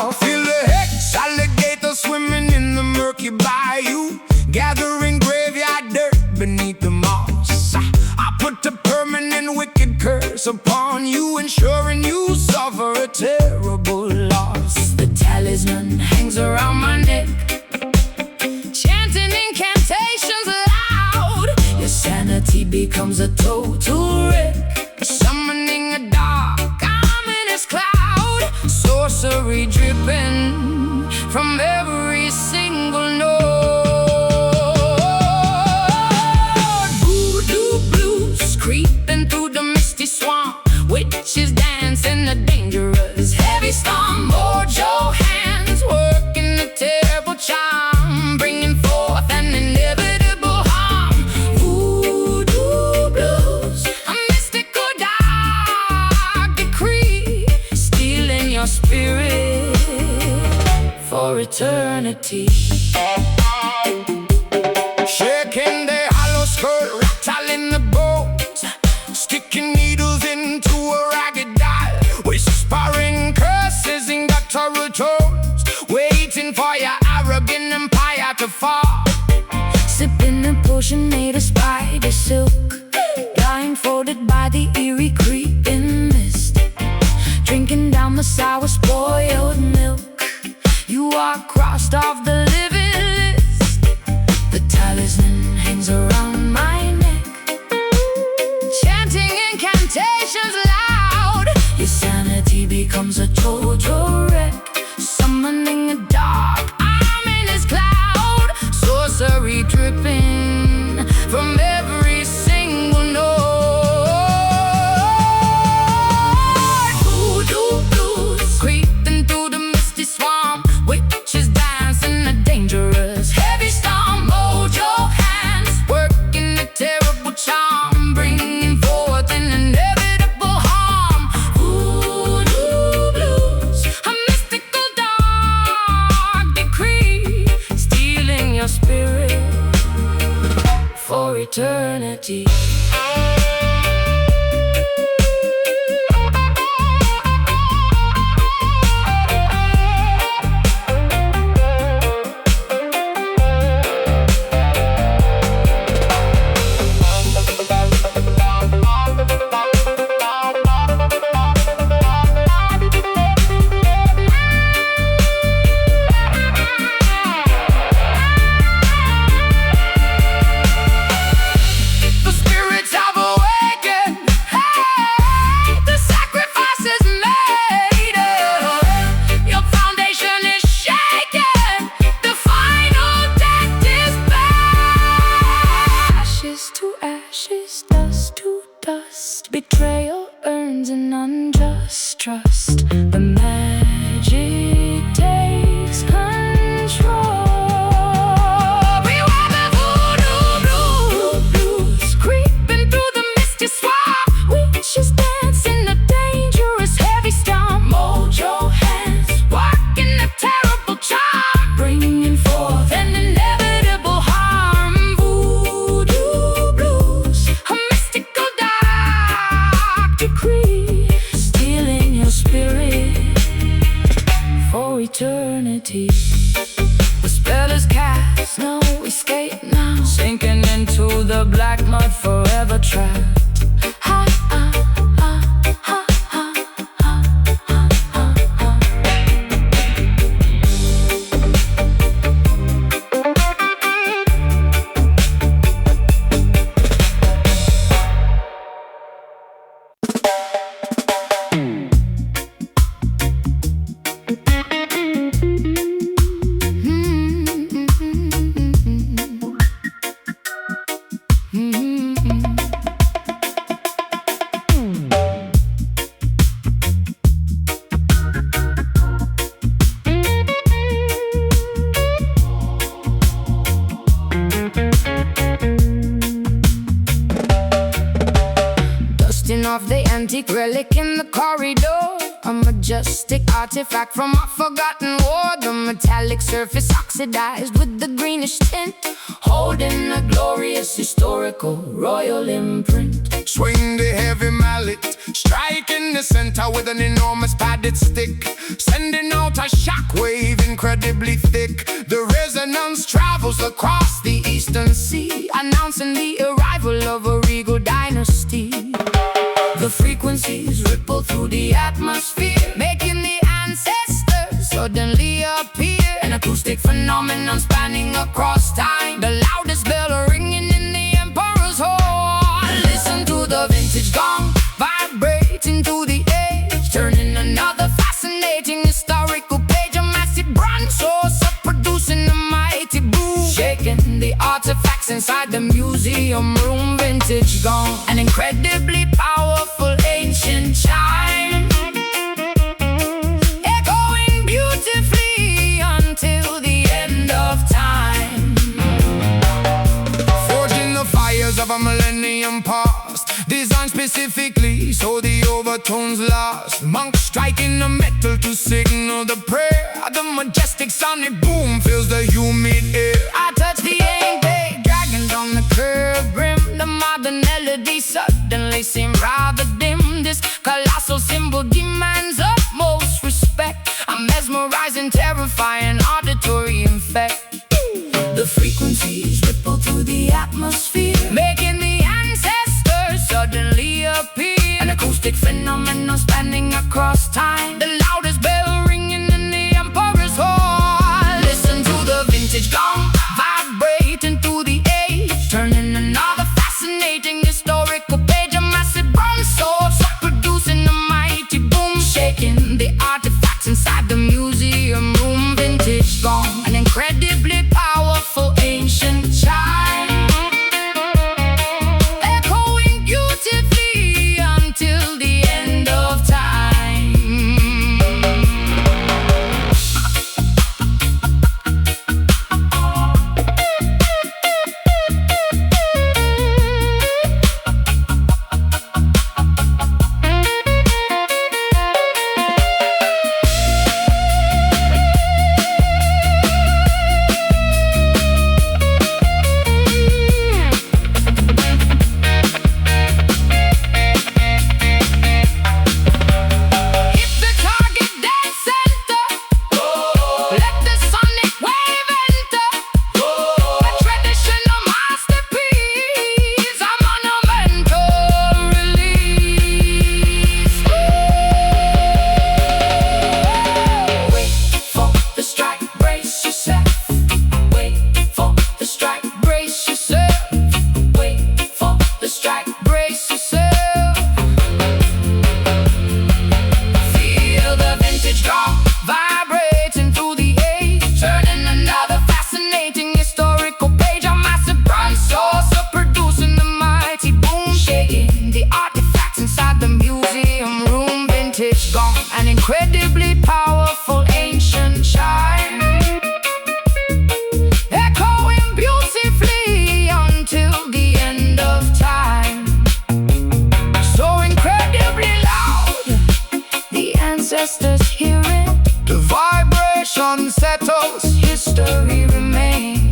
Feel the hex, alligator swimming in the murky bayou, gathering graveyard dirt beneath the moss. I put a permanent wicked curse upon you, ensuring you suffer a terrible loss. The talisman hangs around my neck, chanting incantations loud. Your sanity becomes a total wreck, summoning a dark, ominous cloud. Sorcery dripping from every single note. Voodoo blues creeping through the misty swamp, witches dancing a dangerous heavy storm. Mojo hands working a terrible charm, bringing forth an inevitable harm. Voodoo blues, a mystical dark decree, stealing your spirit for eternity. Shaking the hollow skirt, rattling the bones, sticking needles into a ragged doll, whispering curses in guttural tones, waiting for your arrogant empire to fall. Sipping a potion made of spider silk, blindfolded by the eerie creeping mist, drinking down the sour spoiled milk. You are crossed off the living list. The talisman hangs around my neck, chanting incantations loud. Your sanity becomes a total wreck, summoning a dark, ominous cloud. Sorcery dripping from every single note. Voodoo blues creeping through the misty swamp, witches dancing a dangerous heavy storm. Mojo hands working a terrible charm, bringing forth an inevitable harm. Voodoo blues, a mystical dark decree, stealing your spirit for eternity. The spirits have awakened, hey, the sacrifice is made. Your foundation is shaken, the final death is bare. Ashes to ashes, dust to dust, betrayal earns an unjust trust. The magic takes control. Beware the voodoo blues creeping through the misty swamp, witches dancing a dangerous heavy storm. Mojo hands working a terrible charm, bringing forth an inevitable harm. Voodoo blues, a mystical dark decree, stealing your spirit for eternity. The spell is cast, no escape now, sinking into the black mud, forever trapped. Ha, ha, ha, ha, ha, ha, ha, ha. Dusting off the antique relic in the corridor, a majestic artifact from a forgotten war. The metallic surface oxidized with the greenish tint, holding a glorious historical royal imprint. Swing the heavy mallet, striking the center with an enormous padded stick, sending out a shockwave incredibly thick. The resonance travels across the eastern sea, announcing the arrival of a regal dynasty. The frequencies ripple through the atmosphere, making the ancestors suddenly appear. An acoustic phenomenon spanning across time, the loudest bell ringing in the emperor's hall. Listen to the vintage gong vibrating through the age, turning another fascinating historical page. A massive bronze source of producing a mighty boom, shaking the artifacts inside the museum room. Vintage gong, an incredibly powerful ancient chime, echoing beautifully until the end of time. Forging the fires of a millennium past, designed specifically so the overtones last. Monks striking the metal to signal the prayer. The majestic sonic boom fills the humid air. I touch the ink, dragons on the curved brim. The modern melody suddenly seems rather dim. This colossal symbol demands utmost respect, a mesmerizing, terrifying auditory effect. The frequencies ripple through the atmosphere, making the ancestors suddenly appear. An acoustic phenomenon spanning across time, the loudest bell ringing in the emperor's hall. Listen to the vintage gong vibrating through the age, turning another fascinating historical page. A massive bronze source producing a mighty boom, shaking the artifacts inside the museum room. Vintage gong, an incredibly powerful ancient chime, echoing beautifully until the end of time. An incredibly powerful ancient chime, echoing beautifully until the end of time. So incredibly loud, the ancestors hear it. The vibration settles, history remains.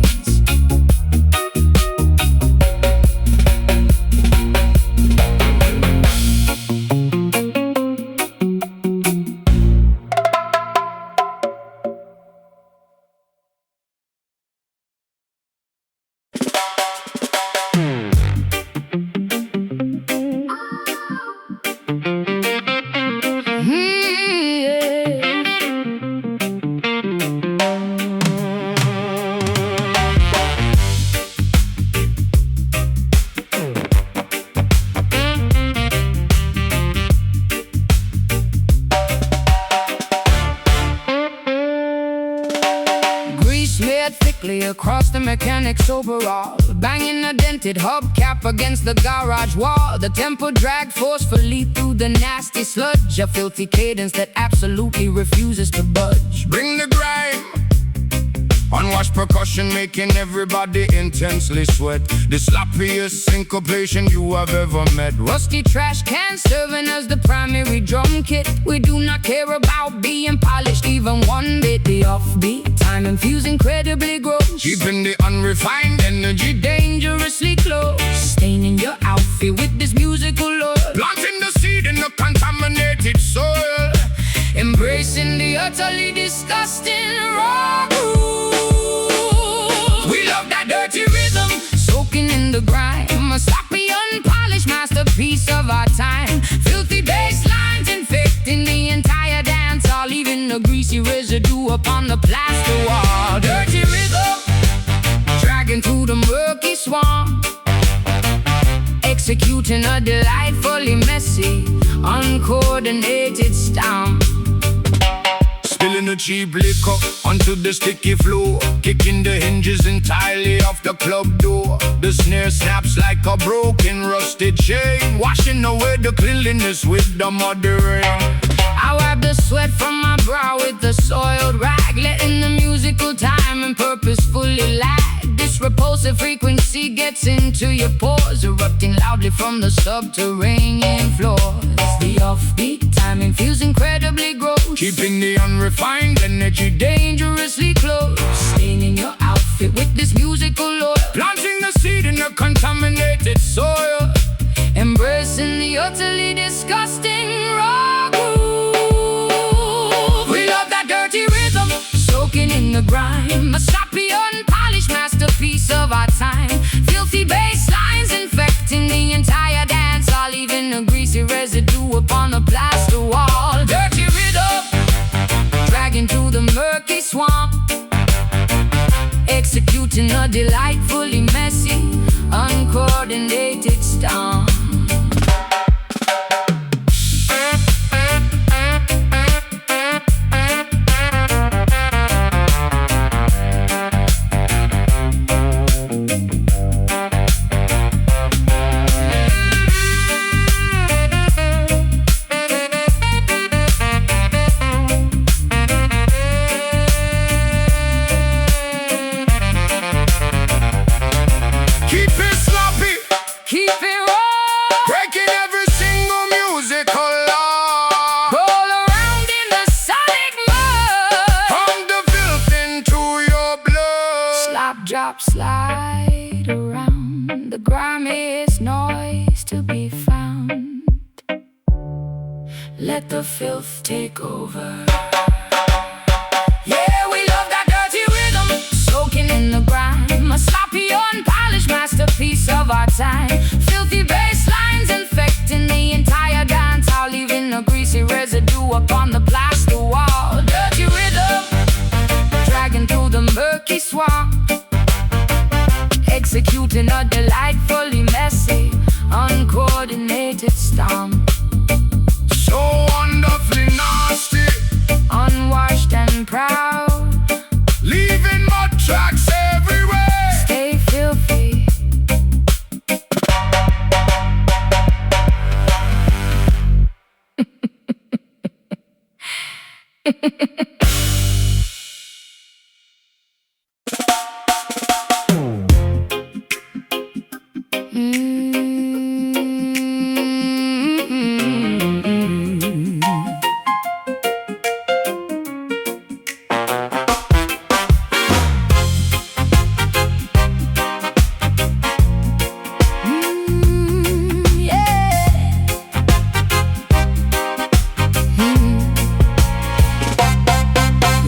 Thickly across the mechanic's overall, banging a dented hubcap against the garage wall. The tempo dragged forcefully through the nasty sludge, a filthy cadence that absolutely refuses to budge. Bring the grime, unwashed percussion making everybody intensely sweat. The sloppiest syncopation you have ever met. Rusty trash cans serving as the primary drum kit. We do not care about being polished even one bit. The offbeat time infused incredibly gross, keeping the unrefined energy dangerously close. Staining your outfit with this musical oil, planting the seed in the contaminated soil, embracing the utterly disgusting raw groove. We love that dirty rhythm, soaking in the grime, a sloppy, unpolished masterpiece of our time. Filthy bass lines infecting the entire dance, all leaving a greasy residue upon the plaster wall. Dirty rhythm, dragging through the murky swamp, executing a delightfully messy, uncoordinated stomp. Spilling the cheap liquor onto the sticky floor, kicking the hinges entirely off the club door. The snare snaps like a broken rusted chain, washing away the cleanliness with the muddy rain. I wipe the sweat from my brow with the soiled rag, letting the musical time and purposefully lag. This repulsive frequency gets into your pores, erupting loudly from the subterranean floors. The offbeat time infused incredibly gross, keeping the unrefined energy dangerously close. Staining your outfit with this musical oil, planting the seed in the contaminated soil, embracing the utterly disgusting raw groove. We love that dirty rhythm, soaking in the grime, a sloppy, unpolished masterpiece of our time. Filthy bass lines infecting the entire dance, all leaving a greasy residue upon the plaster wall. Dirty rhythm, dragging through the murky swamp, executing a delightfully messy, uncoordinated stomp. Drop, slide around, the grimiest noise to be found. Let the filth take over. Yeah, we love that dirty rhythm, soaking in the grime, a sloppy, unpolished masterpiece of our time. Filthy bass lines infecting the entire dance, all leaving a greasy residue upon the plaster wall. Dirty rhythm, dragging through the murky swamp, executing a delightfully messy, uncoordinated stomp. So wonderfully nasty, unwashed and proud, leaving mud tracks everywhere. Stay filthy.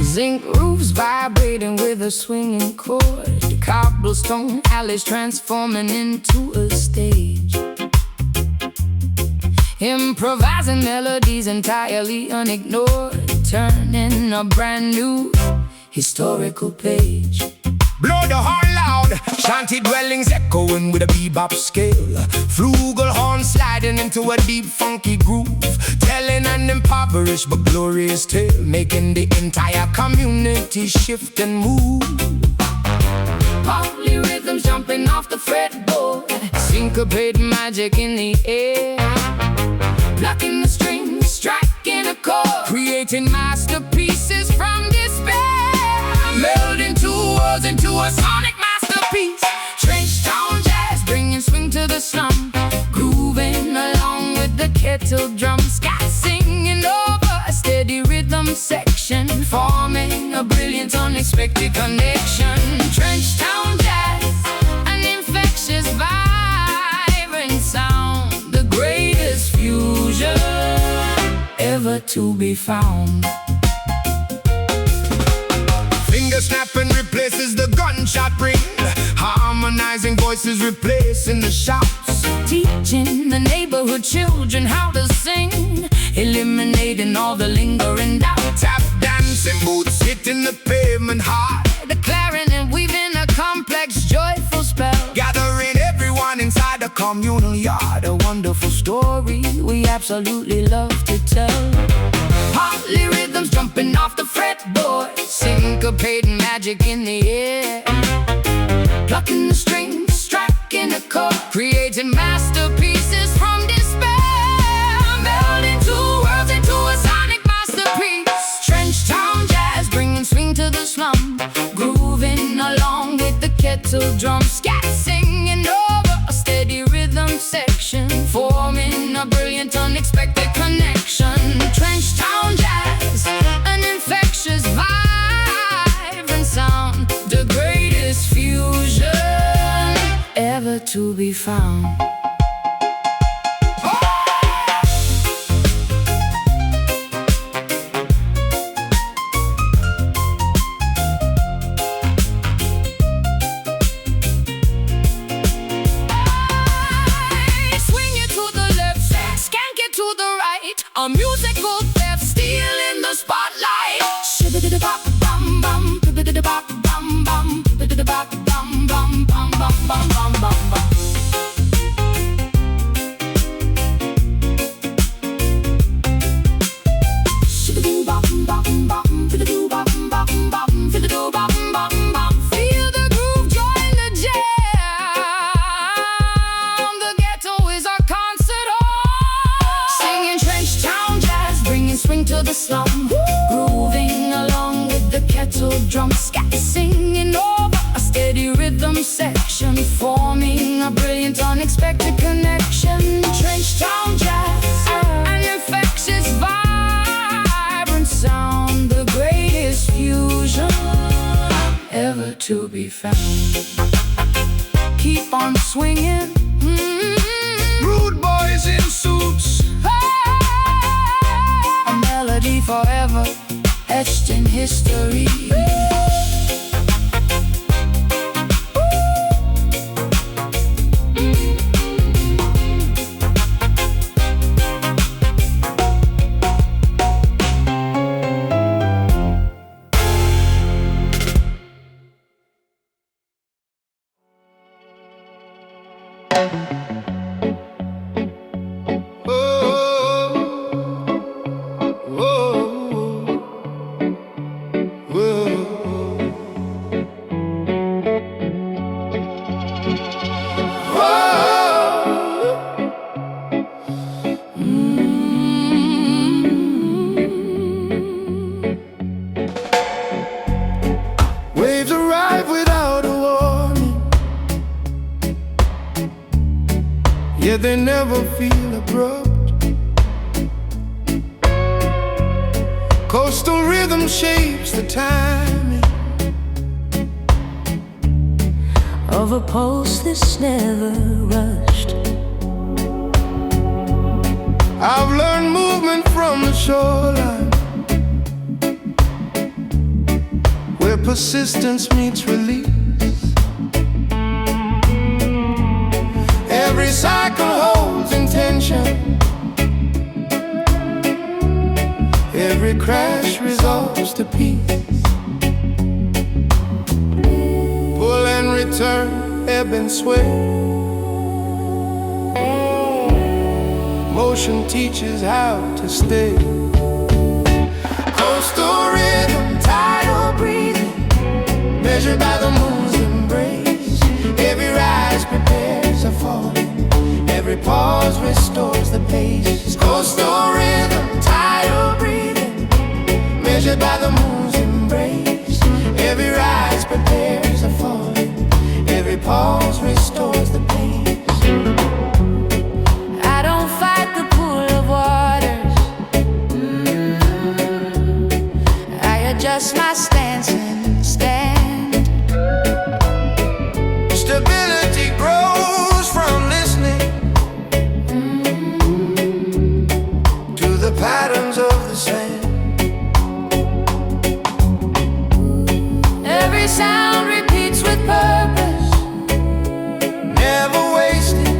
Zinc roofs vibrating with a swinging chord, cobblestone alleys transforming into a stage, improvising melodies entirely unignored, turning a brand new historical page. Blow the horn loud, shanty dwellings echoing with a bebop scale, flugel horn sliding into a deep funky groove, telling an impoverished but glorious tale, making the entire community shift and move. Poly rhythms jumping off the fretboard, syncopated magic in the air, plucking the strings, striking a chord, creating masterpieces from despair, melding two worlds into a sonic masterpiece. Trenchtown jazz bringing swing to the slum, grooving along with the kettle drums, cats singing over a steady rhythm section, forming a brilliant unexpected unexpected connection. Trenchtown jazz, an infectious vibrant sound, the greatest fusion ever to be found. Finger snapping replaces the gunshot ring, harmonizing voices replacing the shouts, teaching the neighborhood children how to sing, eliminating all the lingering doubt. Tap dancing boots hitting the pavement hard, declaring and weaving a complex joyful spell, gathering everyone inside a communal yard, a wonderful story we absolutely love to tell. Partly rhythms jumping off the fretboard, syncopating magic in the air, plucking the strings, striking a chord, creating masterpieces from despair, melding two worlds into a sonic masterpiece. Trenchtown jazz, bringing swing to the slum, grooving along with the kettle drum, scat singing over a steady rhythm section, forming a brilliant unexpected connection. Trenchtown jazz, an infectious vibrant sound, the greatest fusion ever to be found. A musical theft stealing the spotlight. Shibidi-da-bop-bum-bum, bibidi-da-bop-bum-bum, bibidi-da-bop-bum-bum-bum-bum-bum-bum. Shibidi-bop-bum-bum-bum, bibidi-do-bop-bum-bum-bum, bibidi-do-bop-bum-bum-bum. Feel the groove, join the jam. The ghetto is our concert hall, singing Trenchtown jazz, bringing swing to the slum, grooving along with the kettle drum, scat singing over a steady rhythm section, forming a brilliant unexpected connection. Trenchtown jazz, an infectious vibrant sound, the greatest fusion ever to be found. Keep on swinging, rude boys in suits, a melody forever etched in history. Waves arrive without a warning, yet they never feel abrupt. Coastal rhythm shapes the timing of a pulse that's never rushed. I've learned movement from the shoreline, where persistence meets release. Every cycle holds intention, every crash resolves to peace. Pull and return, ebb and sway. Motion teaches how to stay. Coastal rhythm, tidal breathing, measured by the moon's embrace. Every rise prepares a fall, every pause restores the pace. Coastal rhythm, tidal breathing, measured by the moon's embrace. Every rise prepares a fall, every pause restores the pace. I don't fight the pool of waters, I adjust my step dance and stand. Stability grows from listening to the patterns of the sand. Every sound repeats with purpose, Never wasted,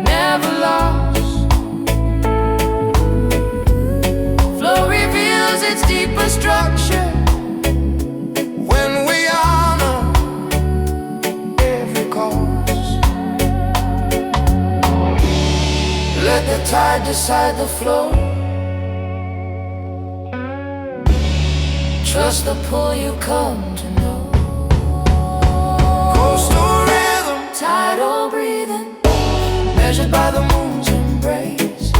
never lost. Flow reveals its deeper structure. when we honor every cause. Let the tide decide the flow. Trust the pull you come to know. Coastal rhythm, Tidal breathing, measured by the moon's embrace.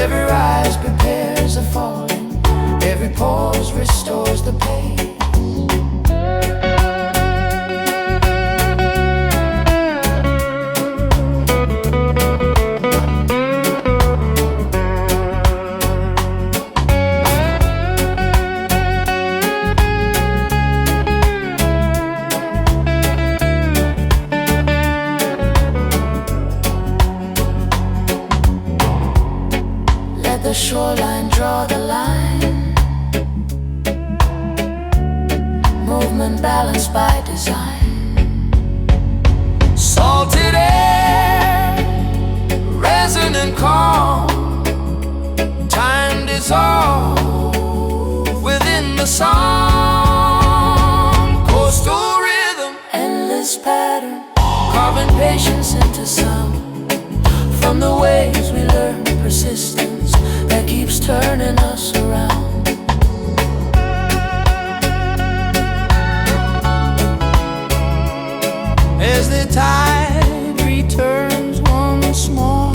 every rise Prepares a falling, every pause restores the pace. Let the shoreline draw the line. Movement balanced by design. salted air, resonant calm. Time dissolve within the song. Coastal rhythm, Endless pattern, carving patience into sound. From the waves we learn persistence that keeps turning us around. as the tide returns once more.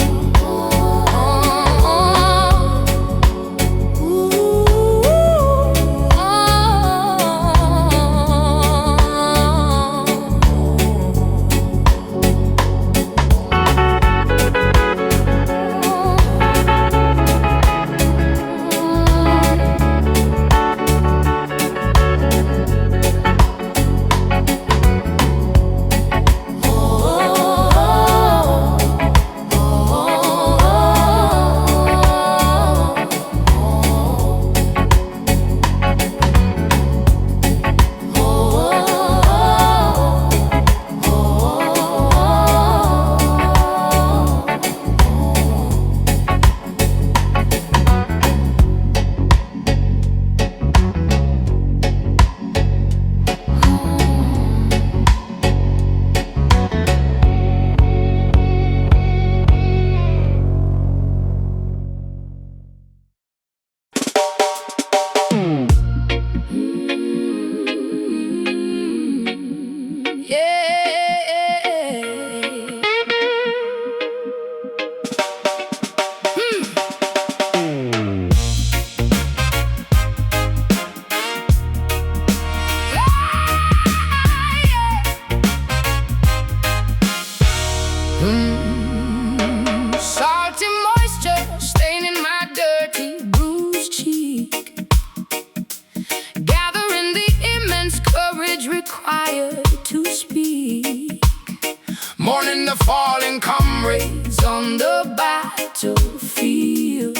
Salty moisture staining my dirty, bruised cheek, gathering the immense courage required to speak. Mourning the fallen comrades On the battlefield,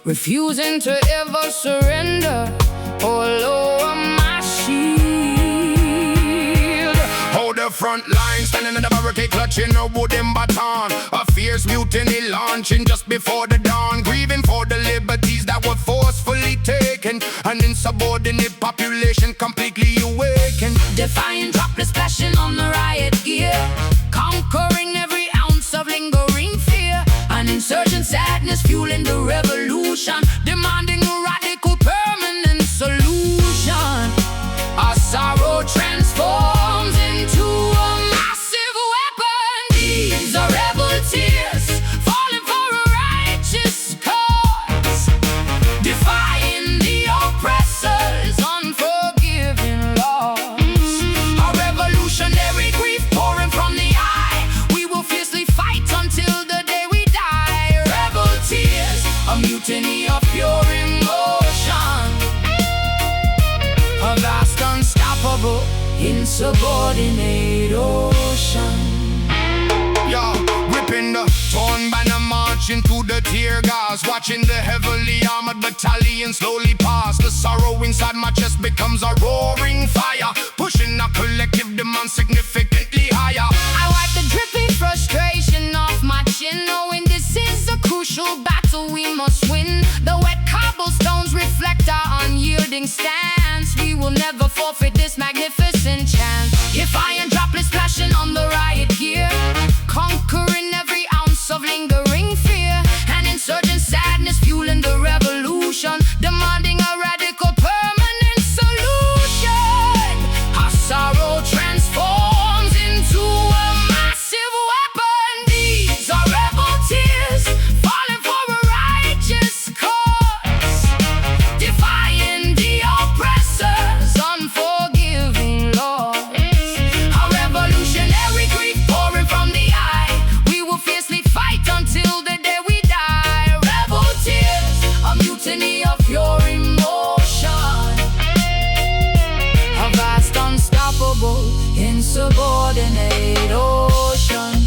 refusing to ever surrender or lower my shield. hold the front line, standing in the barricade, clutching a wooden baton. A fierce mutiny launching just before the dawn, grieving for the liberties that were forcefully taken. An insubordinate population completely awakened. Defiant droplets splashing on the riot gear, conquering every ounce of lingering fear. An insurgent sadness fueling the revolution, demanding a radical permanent solution. Our sorrow Transforms into a massive weapon. These are rebel tears falling for a righteous cause, defying the oppressor's unforgiving laws. A revolutionary grief pouring from the eye. We will fiercely fight until the day we die. Rebel tears, a insubordination. Yeah, ripping the torn banner, marching through the tear gas, watching the heavily armored battalion slowly pass. The sorrow inside my chest becomes a roaring fire, pushing a collective demand significantly higher. I wipe the dripping frustration off my chin, knowing this is a crucial battle we must win. The wet cobblestones reflect our unyielding stance. We will never forfeit this magnificent chance. If iron droplets splashing on the riot gear, conquering every ounce of lingering fear, and insurgent sadness fueling the revolution, demanding a radical permanent solution. Our sorrow transforms into a massive weapon. These are rebel tears falling for a righteous cause, defying the oppressor's unforgiving laws. A revolutionary grief pouring from the eye, we will fiercely fight until the day we die. Rebel tears, a mutiny of pure emotion, a vast unstoppable insubordinate ocean.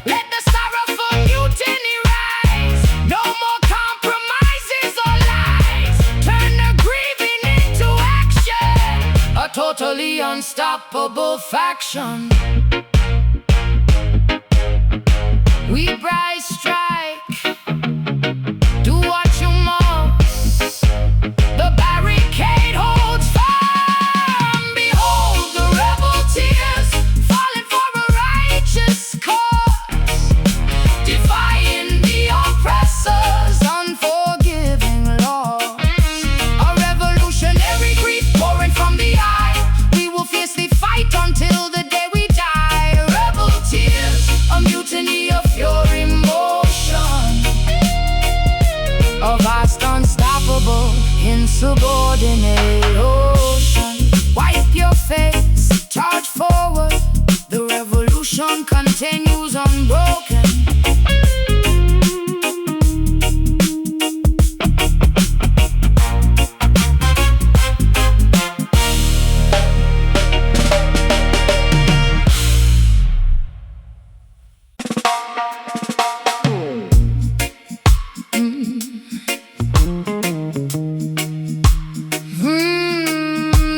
Let the sorrowful mutiny rise. No more compromises or lies. Turn the grieving into action, a totally unstoppable faction. We rise, strike, do what you must. The barricade holds firm. Behold the rebel tears falling for a righteous cause, defying the oppressor's unforgiving laws. A revolutionary grief pouring from the eye, we will fiercely fight until the day we die. Rebel tears, a mutiny of pure emotion, a vast unstoppable insubordinate ocean. Wipe your face, charge forward, the revolution continues unbroken.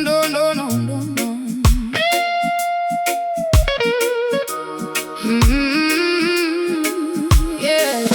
No, no, no, no, no. Yeah. Yeah.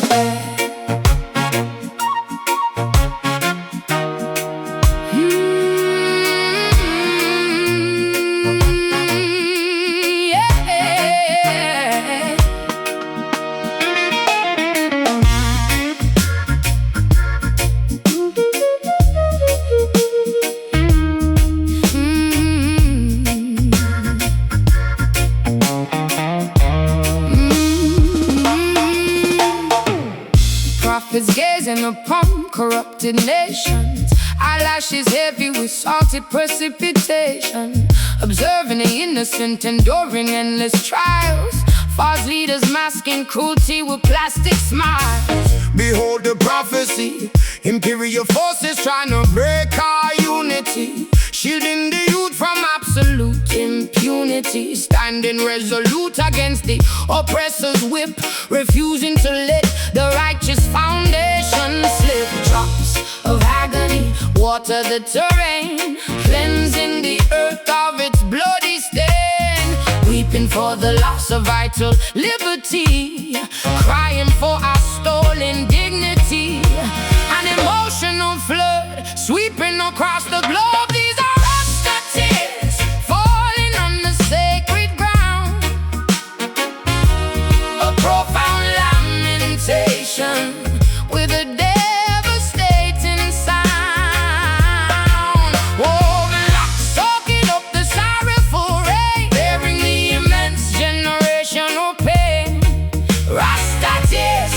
Prophets gazing upon corrupted nations, eyelashes heavy with salty precipitation, observing the innocent enduring endless trials, false leaders masking cruelty with plastic smiles. Behold the prophecy, imperial forces trying to break our unity, shielding the youth from absolute impunity, standing resolute against the oppressor's whip, refusing to let the righteous foundation slip. Drops of agony water the terrain, cleansing the earth of its bloody stain, weeping for the loss of vital liberty, crying for our stolen dignity. An emotional flood sweeping across the globe. These are Rasta tears falling on the sacred ground, a profound lamentation with a devastating sound. Woven locks soaking up the sorrowful rain, bearing the immense generational pain. Rasta tears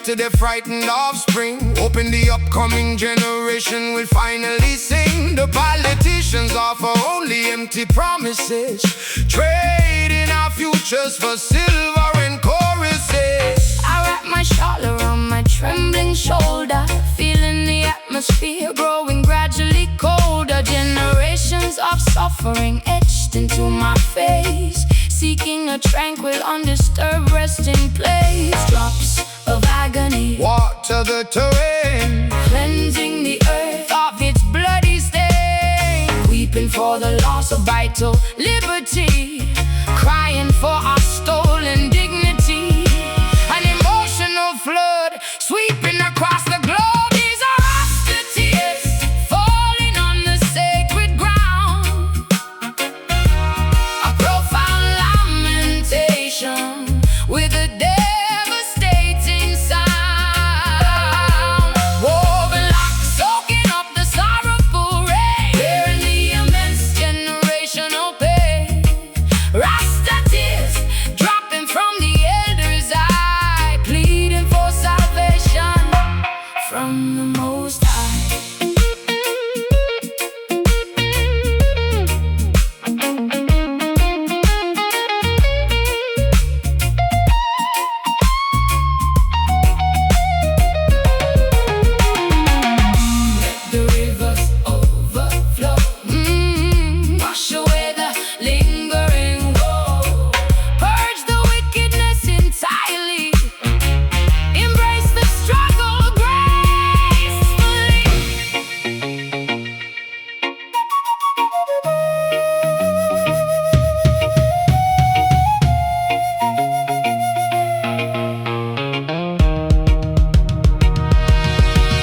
to their frightened offspring. Hoping the upcoming generation will finally sing. The politicians offer only empty promises, trading our futures for silver and choruses. I wrap my shawl around my trembling shoulder, feeling the atmosphere growing gradually colder. Generations of suffering etched into my face, seeking a tranquil, undisturbed resting place. Drops of agony water the terrain, cleansing the earth of its bloody stain. Weeping for the loss of vital liberty, crying for our stolen dignity. An emotional flood sweeping across the globe. These are Rasta tears falling on the sacred ground, a profound lamentation with a devastating sound. Woven locks soaking up the sorrowful rain, bearing the immense generational pain. Rasta tears dropping from the elders' eye, pleading for salvation from the Most High. The rivers overflow, wash away the lingering woe, purge the wickedness entirely, embrace the struggle gracefully.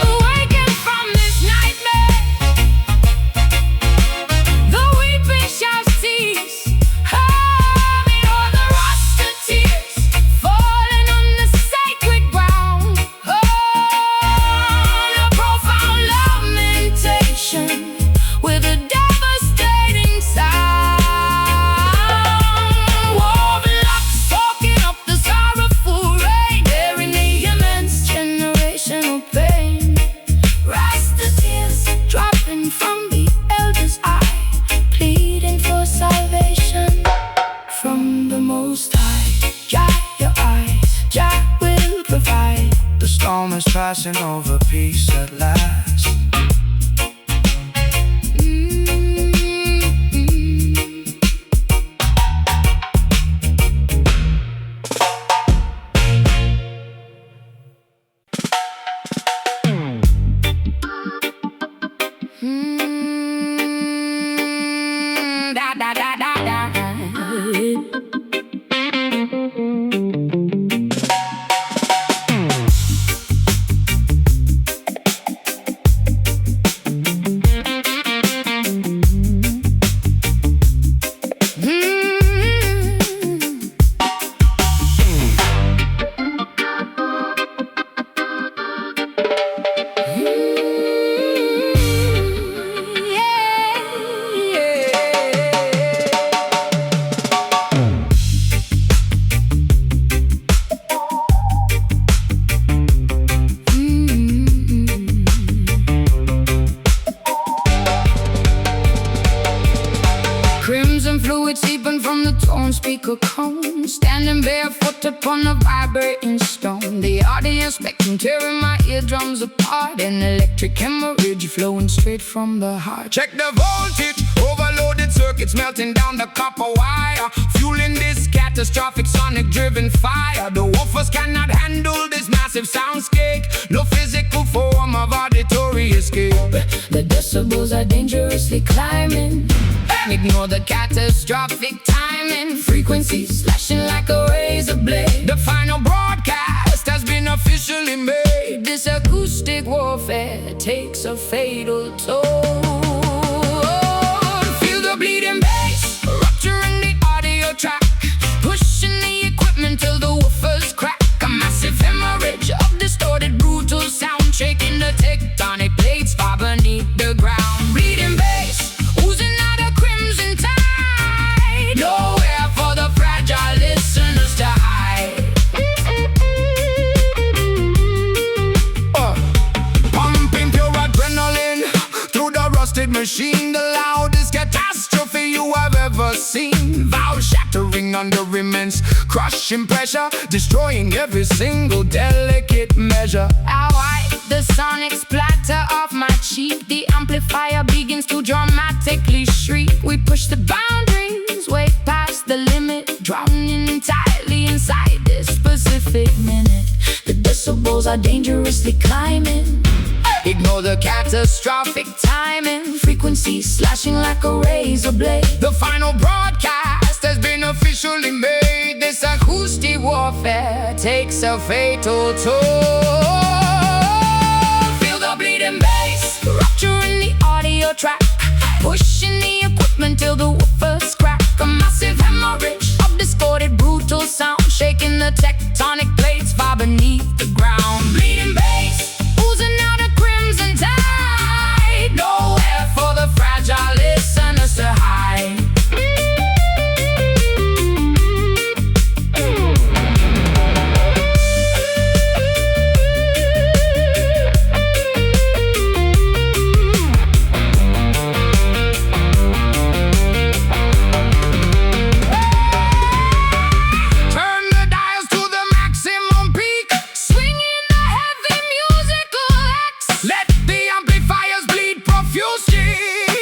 Awaken from this nightmare, the weeping shall cease. Having all the Rasta tears falling on the sacred ground. Oh, a profound lamentation with a devastating sound. Woven locks soaking up the sorrowful rain, bearing the immense generational pain. Rasta tears dropping from the elders' eye, pleading for salvation from the Most High. Dry your eyes, Jah will provide. the storm is passing over, peace at last. Da da da da da. Crimson fluid seeping from the torn speaker cone, standing barefoot upon the vibrating stone. The audio spectrum tearing my eardrums apart, an electric hemorrhage flowing straight from the heart. Check the voltage, overloaded circuits melting down the copper wire, fueling this catastrophic sonic driven fire. The woofers cannot handle this massive soundscape, no physical form of auditory escape. The decibels are dangerously climbing. Ignore the catastrophic timing, frequencies slashing like a razor blade. The final broadcast has been officially made. This acoustic warfare takes a fatal toll. Feel the bleeding bass, rupturing the audio track, pushing the equipment till the woofers crack. A massive hemorrhage of distorted, brutal sound, shaking the tectonic plates far beneath the ground. Bleeding bass, oozing out a crimson tide, nowhere for the fragile listeners to hide. well-trusted machine, the loudest catastrophe you have ever seen. Valves shattering under immense crushing pressure, destroying every single delicate measure. I wipe the sonic splatter off my cheek. The amplifier begins to dramatically shriek. We push the boundaries way past the limit, drowning entirely inside this specific minute. The decibels are dangerously climbing. Ignore the Catastrophic timing, frequencies slashing like a razor blade. The final broadcast has been officially made. This acoustic warfare takes a fatal toll. Feel the bleeding bass, rupturing the audio track, pushing the equipment till the woofers crack. A massive hemorrhage of distorted, brutal sound, shaking the tectonic plates far beneath the ground. Bleeding bass, oozing out a crimson tide, nowhere for the fragile listeners to hide.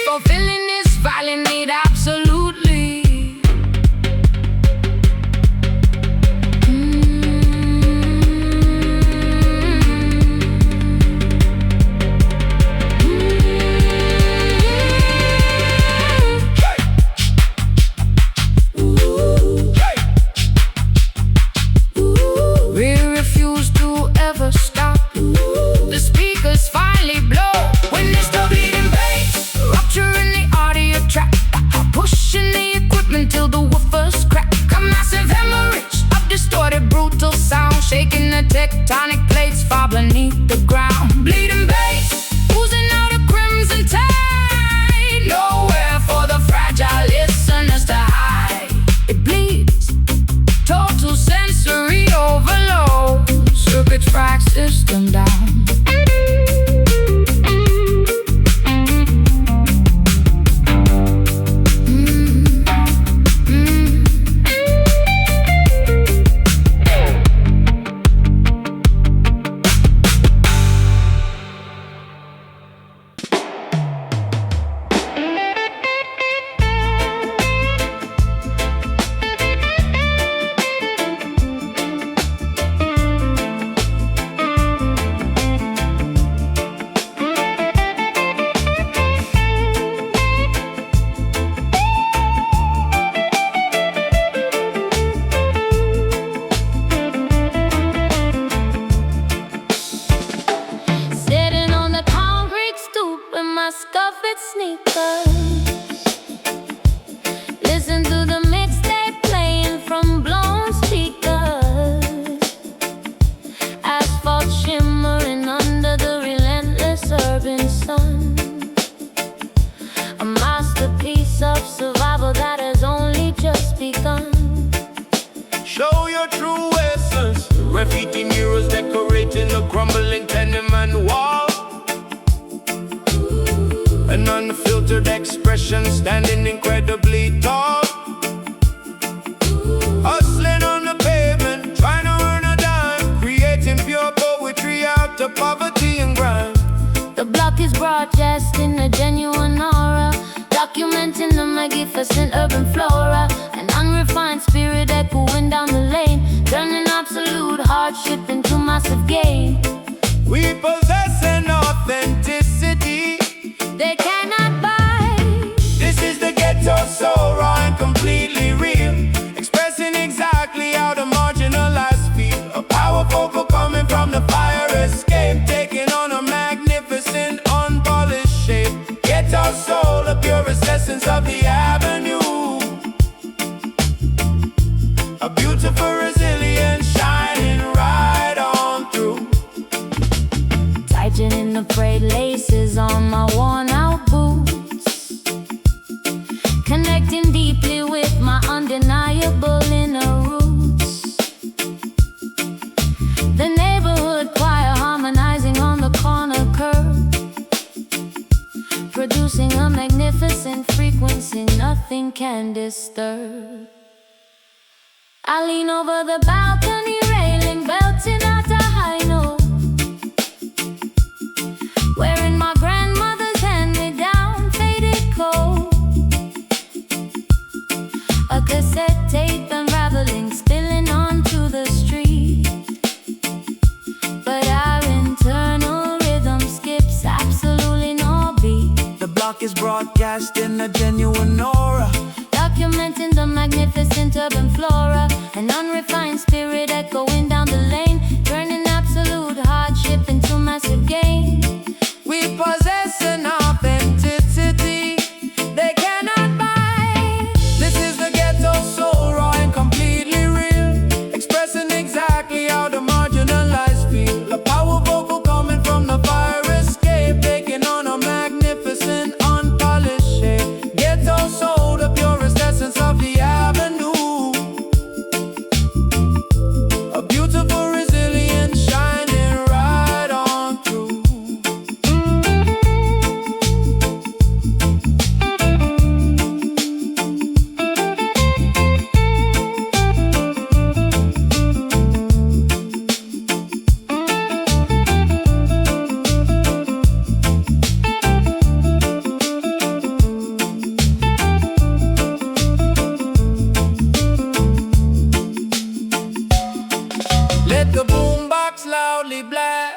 Fulfilling this violent need absolutely. We refuse to ever stop. The speakers finally blow when it's the bleeding bass, rupturing the audio track, pushing the equipment till the woofers crack. A massive hemorrhage of distorted, brutal sound, shaking the tectonic plates far beneath the ground. Bleeding bass, oozing out a crimson tide, nowhere for the fragile listeners to hide. It bleeds, total sensory overload, circuits frac system down. Scuffed sneakers, listen to the mixtape playing from blown speakers. Asphalt shimmering under the relentless urban sun. A masterpiece of survival that has only just begun. show your true essence. Graffiti murals decorating the crumbling tenement wall. An unfiltered expression standing incredibly tall. Hustling on the pavement, trying to earn a dime, creating pure poetry out of poverty and grime. The block is broadcasting a genuine aura, documenting the magnificent urban flora. An unrefined spirit echoing down the lane, turning absolute hardship into massive gain. We possess an authenticity they cannot buy. This is the ghetto soul, raw and completely real, expressing exactly how the marginalized feel. A power vocal coming from the fire escape, taking on a magnificent, unpolished shape. Ghetto soul, the purest essence of the avenue. A beautiful resilience shining right on through. Tightening the frayed laces on my worn-out boots, connecting deeply with my undeniable inner roots. The neighborhood choir harmonizing on the corner curb, producing a magnificent frequency nothing can disturb. I lean over the balcony railing, belting out a high note, wearing my grandmother's hand-me-down faded coat. A cassette tape unraveling, spilling onto the street, but our internal rhythm skips absolutely no beat. The block is broadcasting a genuine aura, documenting the magnificent urban flora, an unrefined spirit echoing down the lane, turning absolute hardship into massive gain. we possess an authenticity they cannot buy. This is the ghetto soul, raw and completely real, expressing exactly how the marginalized feel. A power vocal coming from the fire escape, taking on a magnificent unpolished shape. Ghetto soul, the purest essence of the avenue, a beautiful resilient shining right on through. Let the boombox loudly blast,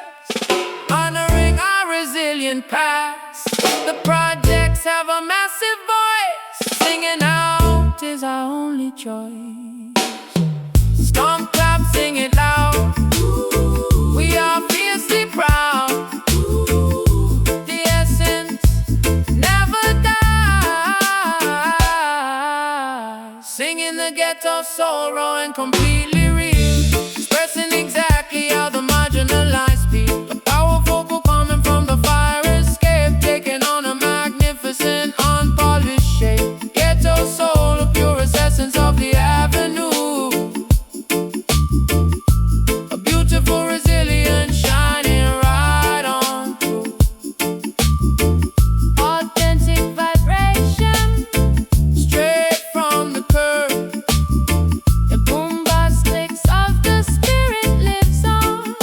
honoring our resilient past. The projects have a massive voice, singing out is our only choice. Stomp, clap, sing it loud, we are fiercely proud. The essence never dies, singing the ghetto soul, raw and completely real, expressing exactly how the marginalized feel. A power vocal coming from the fire escape, taking on a magnificent unpolished shape. Ghetto soul, the purest essence of the avenue, a beautiful resilient shining right on through. Authentic vibration, Straight from the curb, the boombox clicks of the spirit lives on.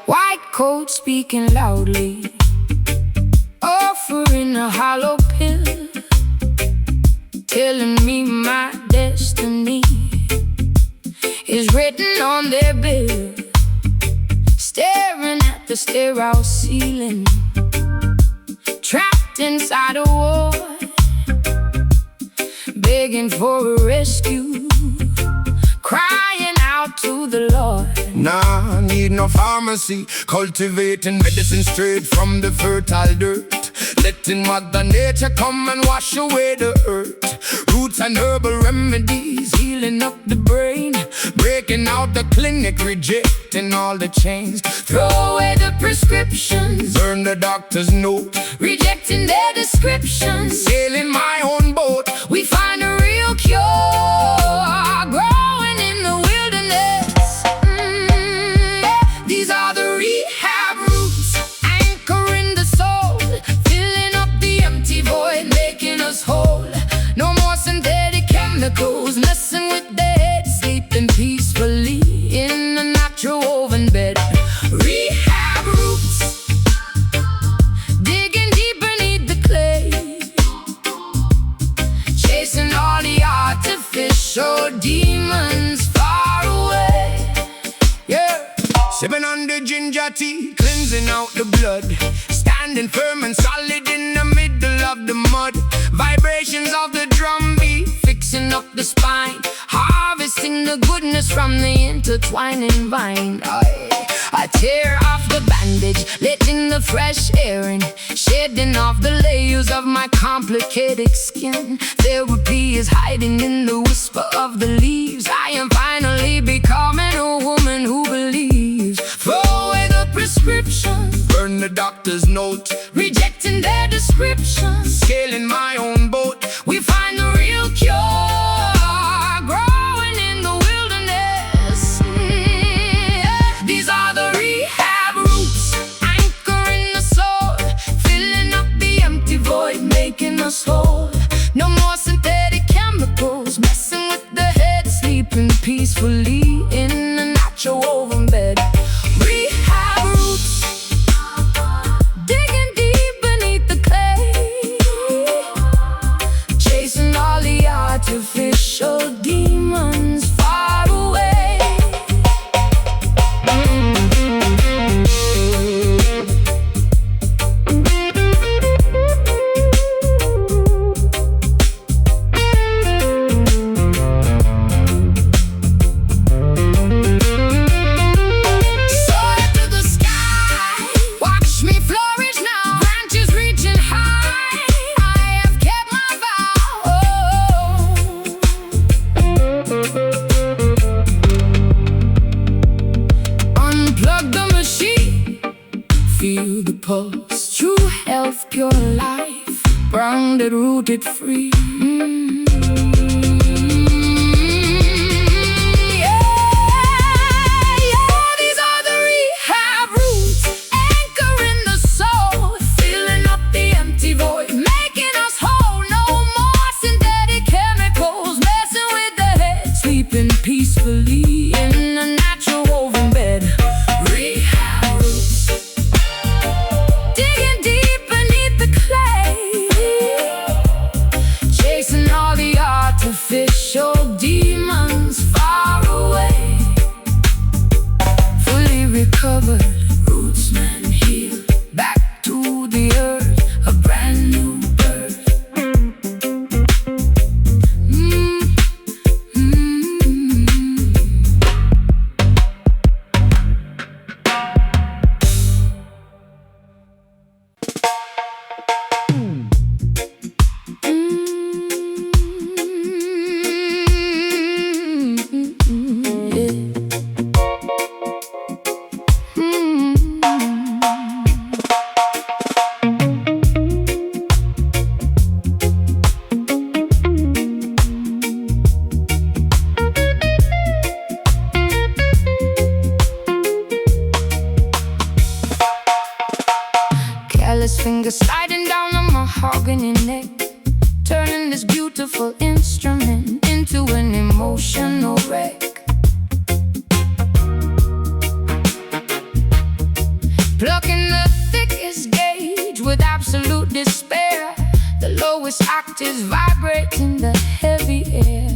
White coat speaking loudly, offering a hollow pill, telling me my destiny is written on their bill. Staring at the sterile ceiling, trapped inside a war, begging for a rescue, crying out to the Lord. Nah, need no pharmacy, cultivating medicine straight from the fertile dirt, letting Mother Nature come and wash away the earth. Roots and herbal remedies, healing up the brain, breaking out the clinic, rejecting all the chains. Throw away the prescriptions, Burn the doctor's note, rejecting their descriptions. sailing my own boat. We find a real cure growing in the wilderness. Yeah. These are the rehab roots, anchoring the soul, filling up the empty void, making us whole. No more synthetic chemicals messing with the head, sleeping peacefully in a natural woven bed. Rehab roots, digging deep beneath the clay, chasing all the artificial Jati, cleansing out the blood. Standing firm and solid in the middle of the mud. Vibrations of the drum beat, fixing up the spine. Harvesting the goodness from the intertwining vine. I tear off the bandage, letting the fresh air in, shedding off the layers of my complicated skin. Therapy is hiding in the whisper of the leaves. I am finally becoming a woman who believes. Throw away the prescription, burn the doctor's note, rejecting their description, sailing my own boat. We find the real cure, growing in the wilderness. These are the rehab roots, anchoring the soul, filling up the empty void, making us whole. No more synthetic chemicals, messing with the head, sleeping peacefully in a natural woven bed. Rehab roots, digging deep beneath the clay, chasing all the artificial demons far away. Feel the pulse, true health, pure life, grounded, rooted, free. These are the rehab roots, anchoring the soul, filling up the empty void, making us whole. No more synthetic chemicals, messing with the head, sleeping peacefully in a natural woven bed. Rehab roots, digging deep beneath the clay, chasing all the artificial demons far away. Fully recovered, rootsman healed, back to the earth, a brand new birth. Careless fingers sliding down the mahogany neck, turning this beautiful instrument into an emotional wreck. Plucking the thickest gauge with absolute despair, the lowest octaves vibrating the heavy air.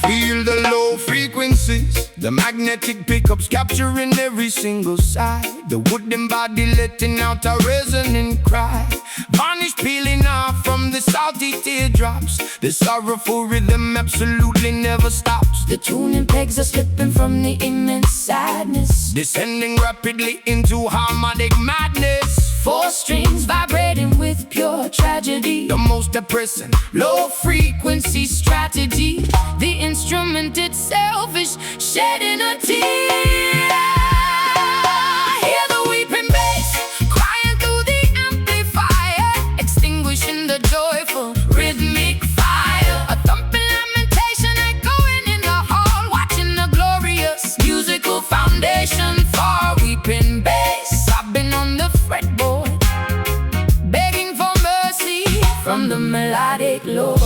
Feel the low frequencies, the magnetic pickups capturing every single side, the wooden body letting out a resonant cry. Varnish peeling off from the salty teardrops, the sorrowful rhythm absolutely never stops. The tuning pegs are slipping from the immense sadness, descending rapidly into harmonic madness. Four strings vibrating with pure tragedy, the most depressing low-frequency strategy. The instrument itself is shedding a tear. Hear the weeping bass crying through the amplifier, extinguishing the joyful rhythmic fire. A thumping lamentation echoing in the hall, watching the glorious musical foundation for weeping bass. I've been on the fretboard, begging for mercy from the melodic Lord.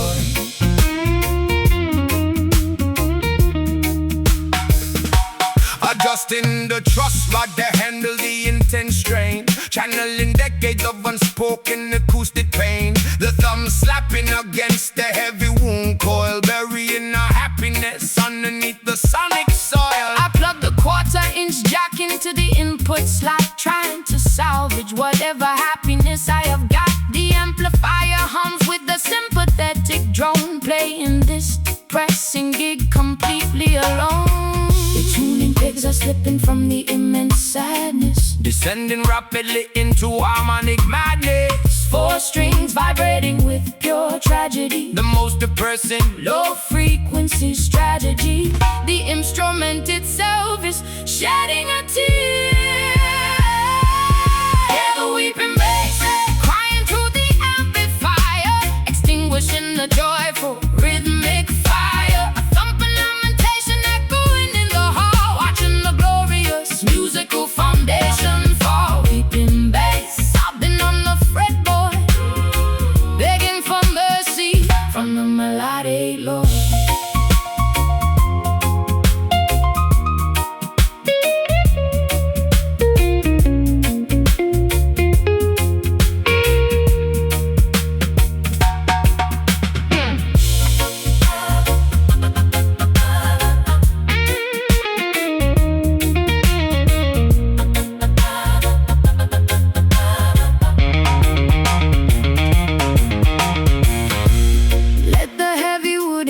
Adjusting the truss rod to handle the intense strain, channeling decades of unspoken acoustic pain. The thumb slapping against the heavy wound coil, burying our happiness underneath the sonic soil. I plug the quarter-inch jack into the input slot, trying to salvage whatever happiness I have got. The amplifier hums with the sympathetic drone, playing this depressing gig completely alone. The tuning pegs are slipping from the immense sadness, Descending rapidly into harmonic madness. 4 strings vibrating with pure tragedy, The most depressing low frequency strategy. The instrument itself is shedding a tear. Hear the weeping bass crying through the amplifier, extinguishing the joyful rhythmic fire. A thumping lamentation echoing in the hall, watching the glorious musical foundation fall. Weeping bass sobbing on the fretboard, begging for mercy from the melodic Lord.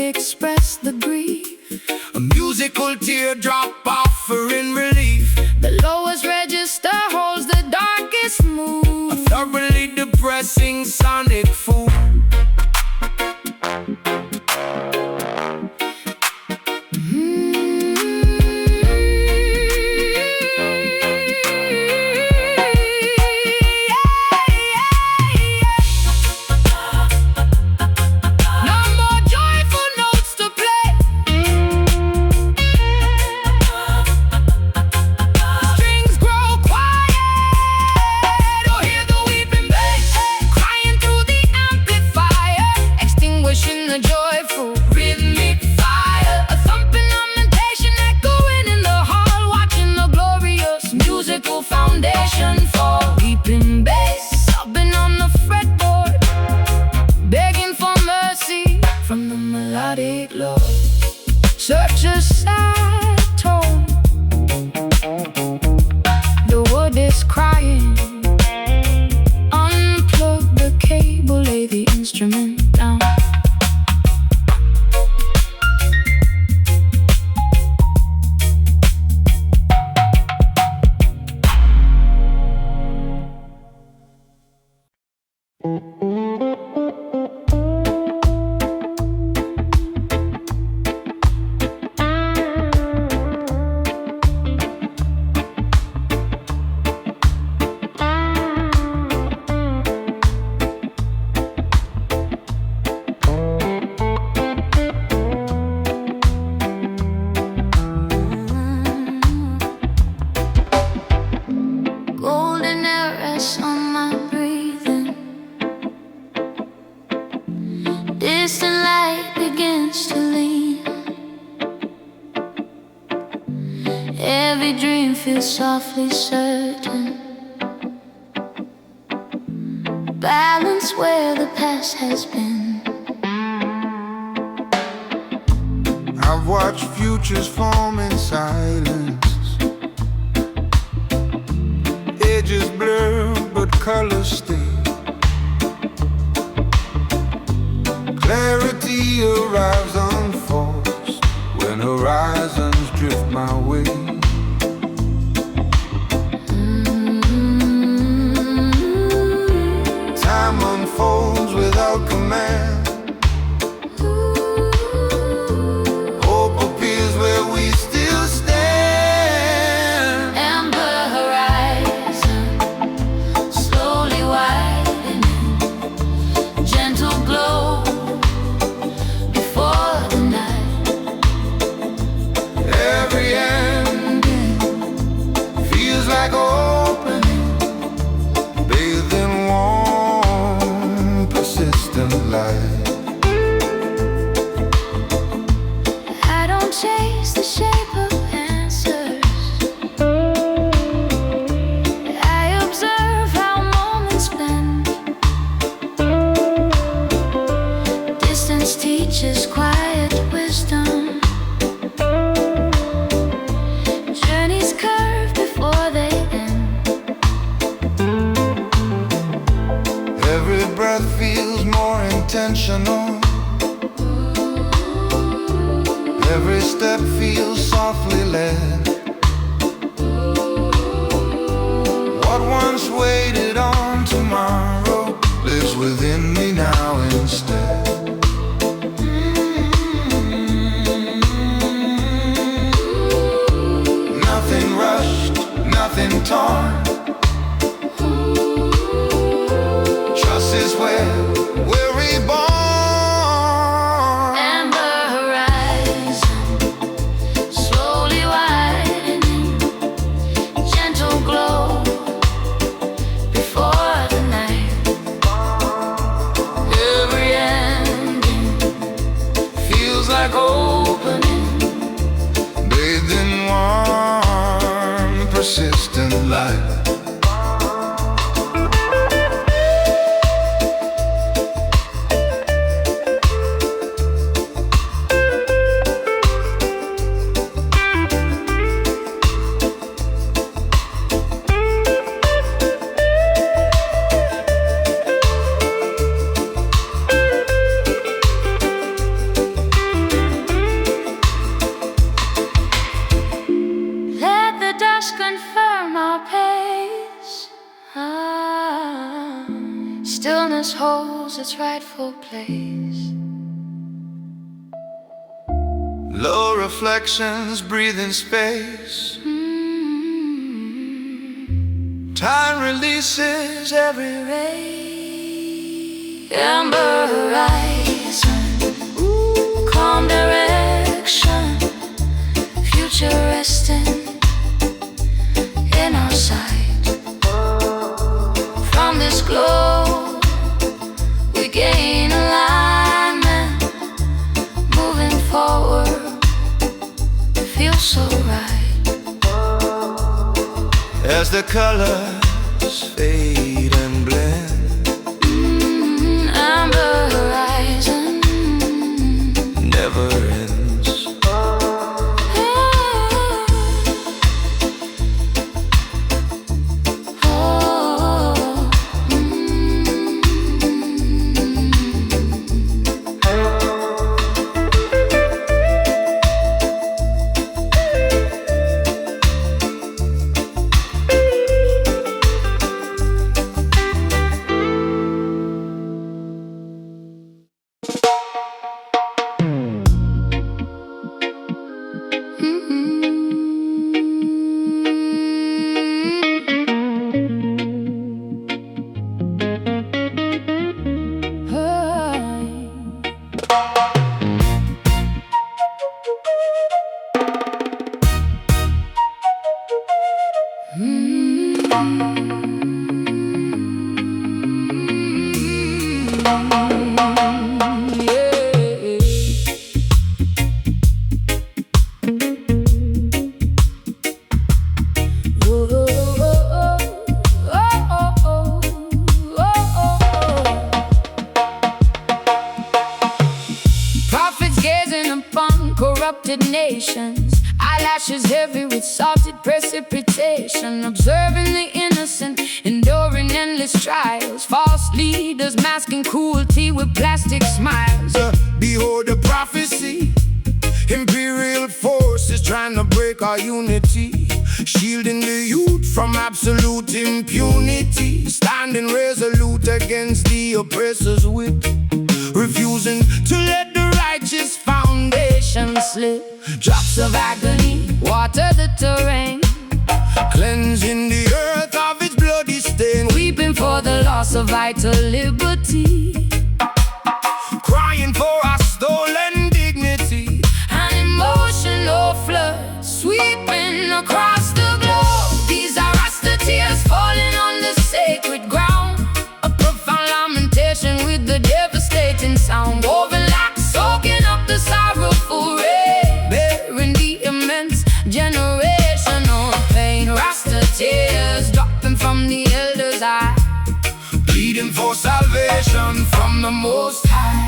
Express the grief, A musical teardrop offering relief. the lowest register holds the darkest mood. A thoroughly depressing sonic fool. The joyful rhythmic fire, a thumping lamentation echoing in the hall, watching the glorious musical foundation fall. Weeping bass sobbing on the fretboard, begging for mercy from the melodic Lord. Such a sad tone, the wood is crying. Unplug the cable, lay the instrument down. Golden arrows on my breathing, distant light begins to lean. Every dream feels softly certain, balance where the past has been. I've watched futures form in silence, edges blur but colors stay. Clarity arrives unforced when horizons drift my way. Time unfolds without command. Hope appears where we still stand. Amber horizon, slowly widening, gentle glow before the night. Every ending feels like opening, bathed in warm, persistent light. softly led. What once waited on tomorrow lives within me now instead. Nothing rushed, nothing torn. Trust is where we're reborn. Amber horizon, slowly widening, gentle glow before the night. Every ending Feels like opening, bathed in warm, persistent light. let the dust confirm our pace. Stillness holds its rightful place. Low reflections breathe in space. Time releases every ray. Amber horizon, calm direction, future resting in our sight. From this glow, we gain alignment, moving forward, feels so right. As the colors fade and blend, Amber horizon, never ends. Prophets gazing upon corrupted nations, eyelashes heavy with salted precipitation, observing the innocent, enduring endless trials, false leaders masking cruelty with plastic smiles. Behold the prophecy, imperial forces trying to break our unity, shielding the youth from absolute impunity, standing resolute against the oppressor's wit, refusing to let the righteous foundation slip. Drops of agony water the terrain, Cleansing the earth of its bloody stain, weeping for the loss of vital liberty, crying for our stolen dignity. an emotional flood sweeping across the globe. These are Rasta tears falling on the sacred ground, a profound lamentation with the devastating sound, woven like soaking up the sorrowful rain, bearing the immense generational pain. Rasta tears dropping from the elders' eye, Pleading for salvation from the Most High.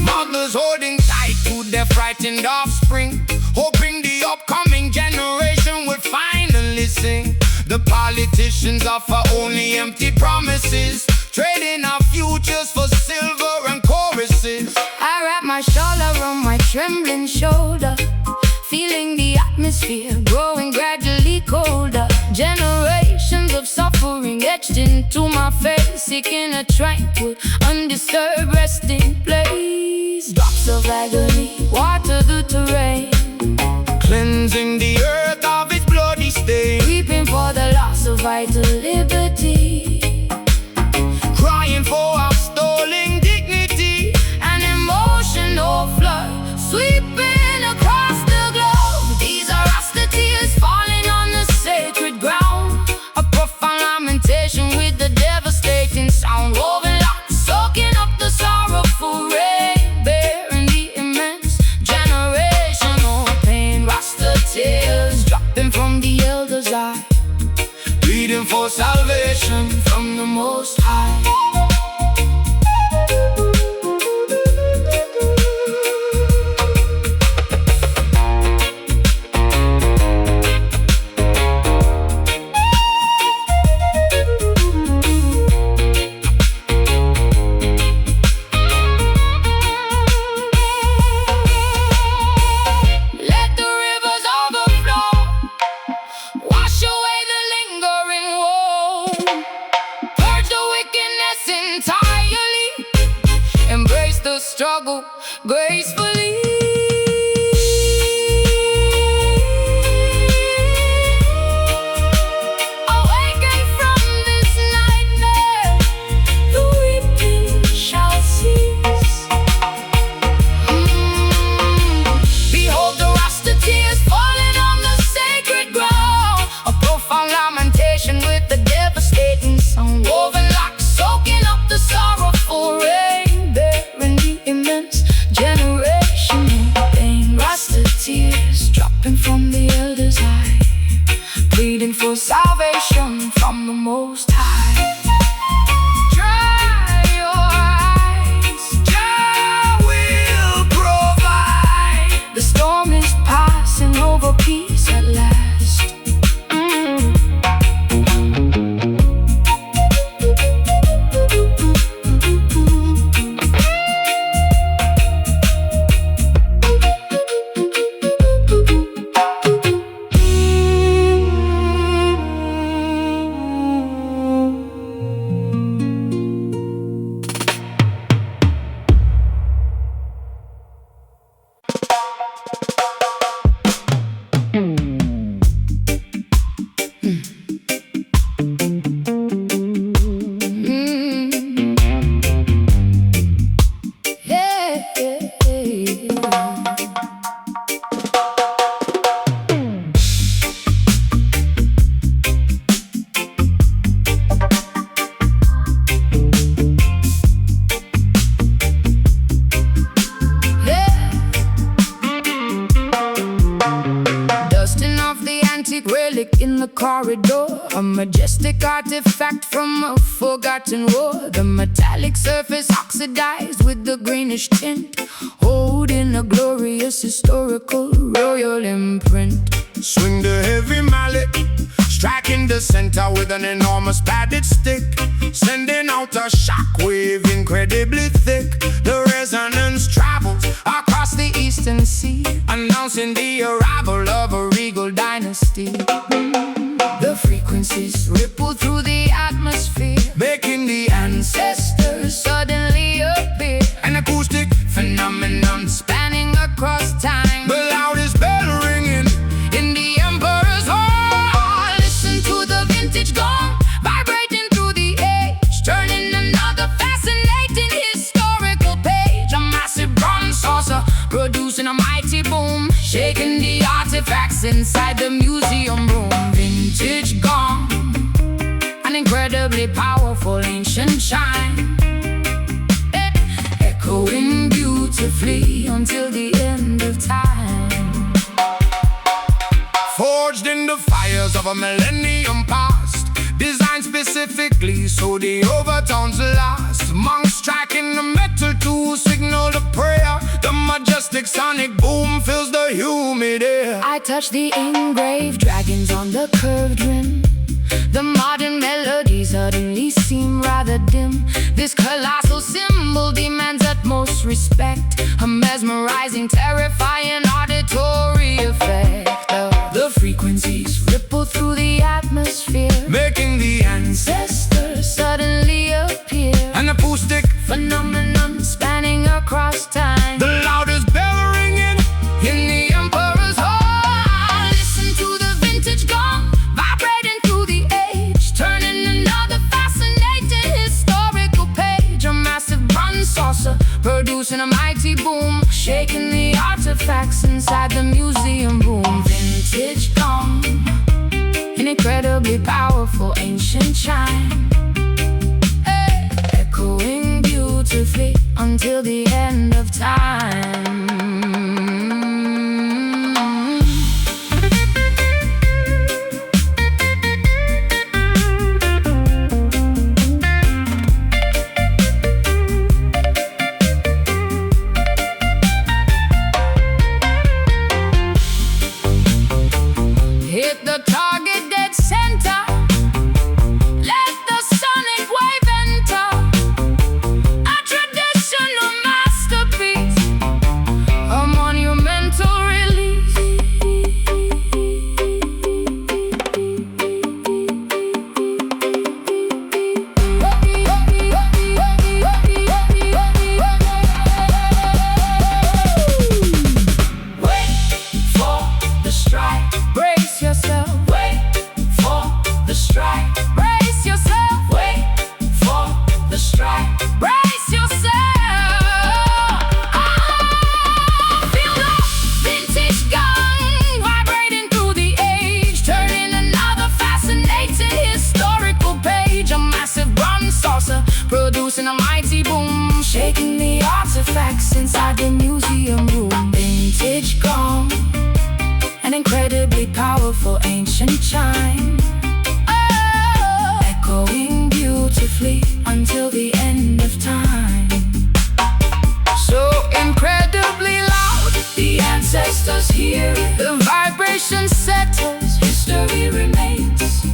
Mothers holding tight to their frightened offspring, hoping the upcoming generation will finally sing. The politicians offer only empty promises, trading our futures for silver and choruses. trembling shoulder, feeling the atmosphere growing gradually colder. Generations of suffering etched into my face, seeking a tranquil, undisturbed resting place. Drops of agony water the terrain, cleansing the earth of its bloody stain, weeping for the loss of vital liberty, crying for our stolen dignity. an emotional flood sweeping across the globe. These are Rasta tears falling on the sacred ground, A profound lamentation with the devastating sound, woven locks soaking up the sorrowful rain, bearing the immense generational pain. Rasta tears dropping from the elder's eye, pleading for salvation from the Most High. Let the rivers overflow, wash away the lingering woe, purge the wickedness entirely, embrace the struggle gracefully. Awaken from this nightmare, the weeping shall cease. Behold the Rasta tears falling on the sacred ground, a profound lamentation with the devastating sound, woven locks soaking up the sorrowful rain, bearing the immense generational pain. Rasta tears dropping from the elder's eye, pleading for salvation from the Most High. Dry your eyes, Jah will provide. the storm is passing over, peace at last. Yeah, yeah, yeah. Dusting off the antique relic in the corridor, a majestic artifact from a forgotten war. The metallic surface oxidized with the greenish tint, holding a glorious historical royal imprint. Swing the heavy mallet, striking the center with an enormous padded stick, sending out a shockwave incredibly thick. The resonance travels across the eastern sea, announcing the arrival of a regal dynasty. The frequencies ripple through the atmosphere, Making the ancestors suddenly appear, an acoustic phenomenon, spanning across time. the loudest bell ringing. In the Emperor's Hall, listen to the vintage gong vibrating through the age, turning another fascinating historical page. A massive bronze saucer producing a mighty boom, shaking the artifacts inside the museum room. Vintage gong, an incredibly powerful ancient chime, echoing beautifully until the end of time. Forged in the fires of a millennium past, designed specifically so the overtones last. Monks striking the metal to signal the prayer. The majestic sonic boom fills the humid air. I touch the engraved dragons on the curved rim, The modern melodies suddenly seem rather dim. This colossal symbol demands utmost respect, a mesmerizing, terrifying auditory effect. The frequencies ripple through the atmosphere, making the ancestors suddenly appear. an acoustic, Phenomenon spanning across time. the loudest bell ringing In the emperor's hall, listen to the vintage gong vibrating through the age, turning another fascinating historical page. A massive bronze saucer producing a mighty boom, shaking the artifacts inside the museum room. Vintage gong, an incredibly powerful ancient chime, echoing beautifully until the end of time. Hit the target dead center, let the sonic wave enter. A traditional masterpiece, a monumental release. Wait for the strike. Brace yourself. Wait for the strike. Brace yourself. Wait for the strike. Brace yourself. Feel the vintage gong vibrating through the age, turning another fascinating historical page. A massive bronze saucer producing a mighty boom, shaking the artifacts inside the museum room. Vintage gong, an incredibly powerful ancient chime, echoing beautifully until the end of time. So incredibly loud, the ancestors hear it. The vibration settles, history remains.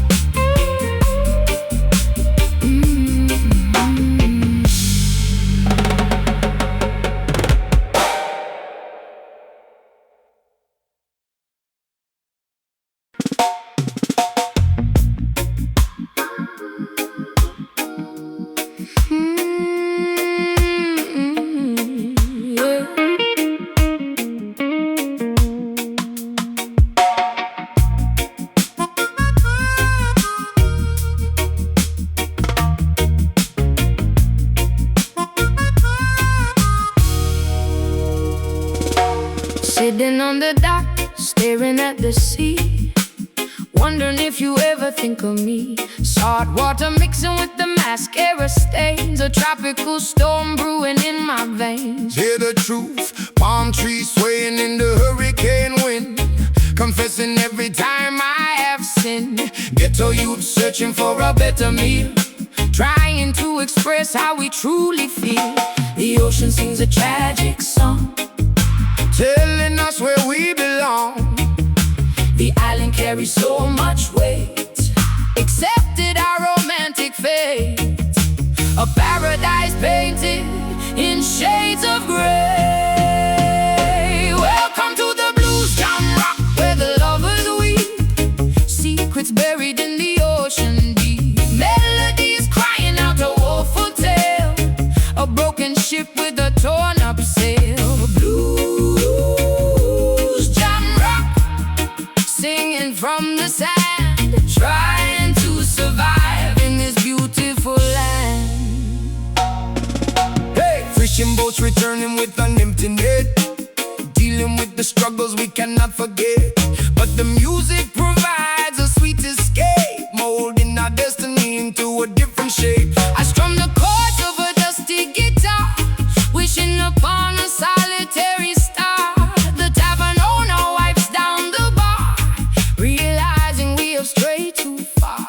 Sitting on the dock, staring at the sea, wondering if you ever think of me. Salt water mixing with the mascara stains, a tropical storm brewing in my veins. Hear the truth, palm trees swaying in the hurricane wind, confessing every time I have sinned. Ghetto youth searching for a better meal, Trying to express how we truly feel. The ocean sings a tragic song, telling us where we belong. the island carries so much weight, accepted our romantic fate. A paradise painted in shades of gray. Welcome to the blues jam rock, where the lovers weep, secrets buried in the ocean deep, melodies crying out a woeful tale, a broken ship with a torn up sail. Blues jam rock, singing from the sand, trying to survive in this beautiful land. Hey, fishing boats returning with an empty net, dealing with the struggles we cannot forget. But the music provides a sweet escape, molding our destiny into a different shape. I strum the chords of a dusty guitar, wishing upon a solitary star. The tavern owner wipes down the bar, realizing we have strayed too far.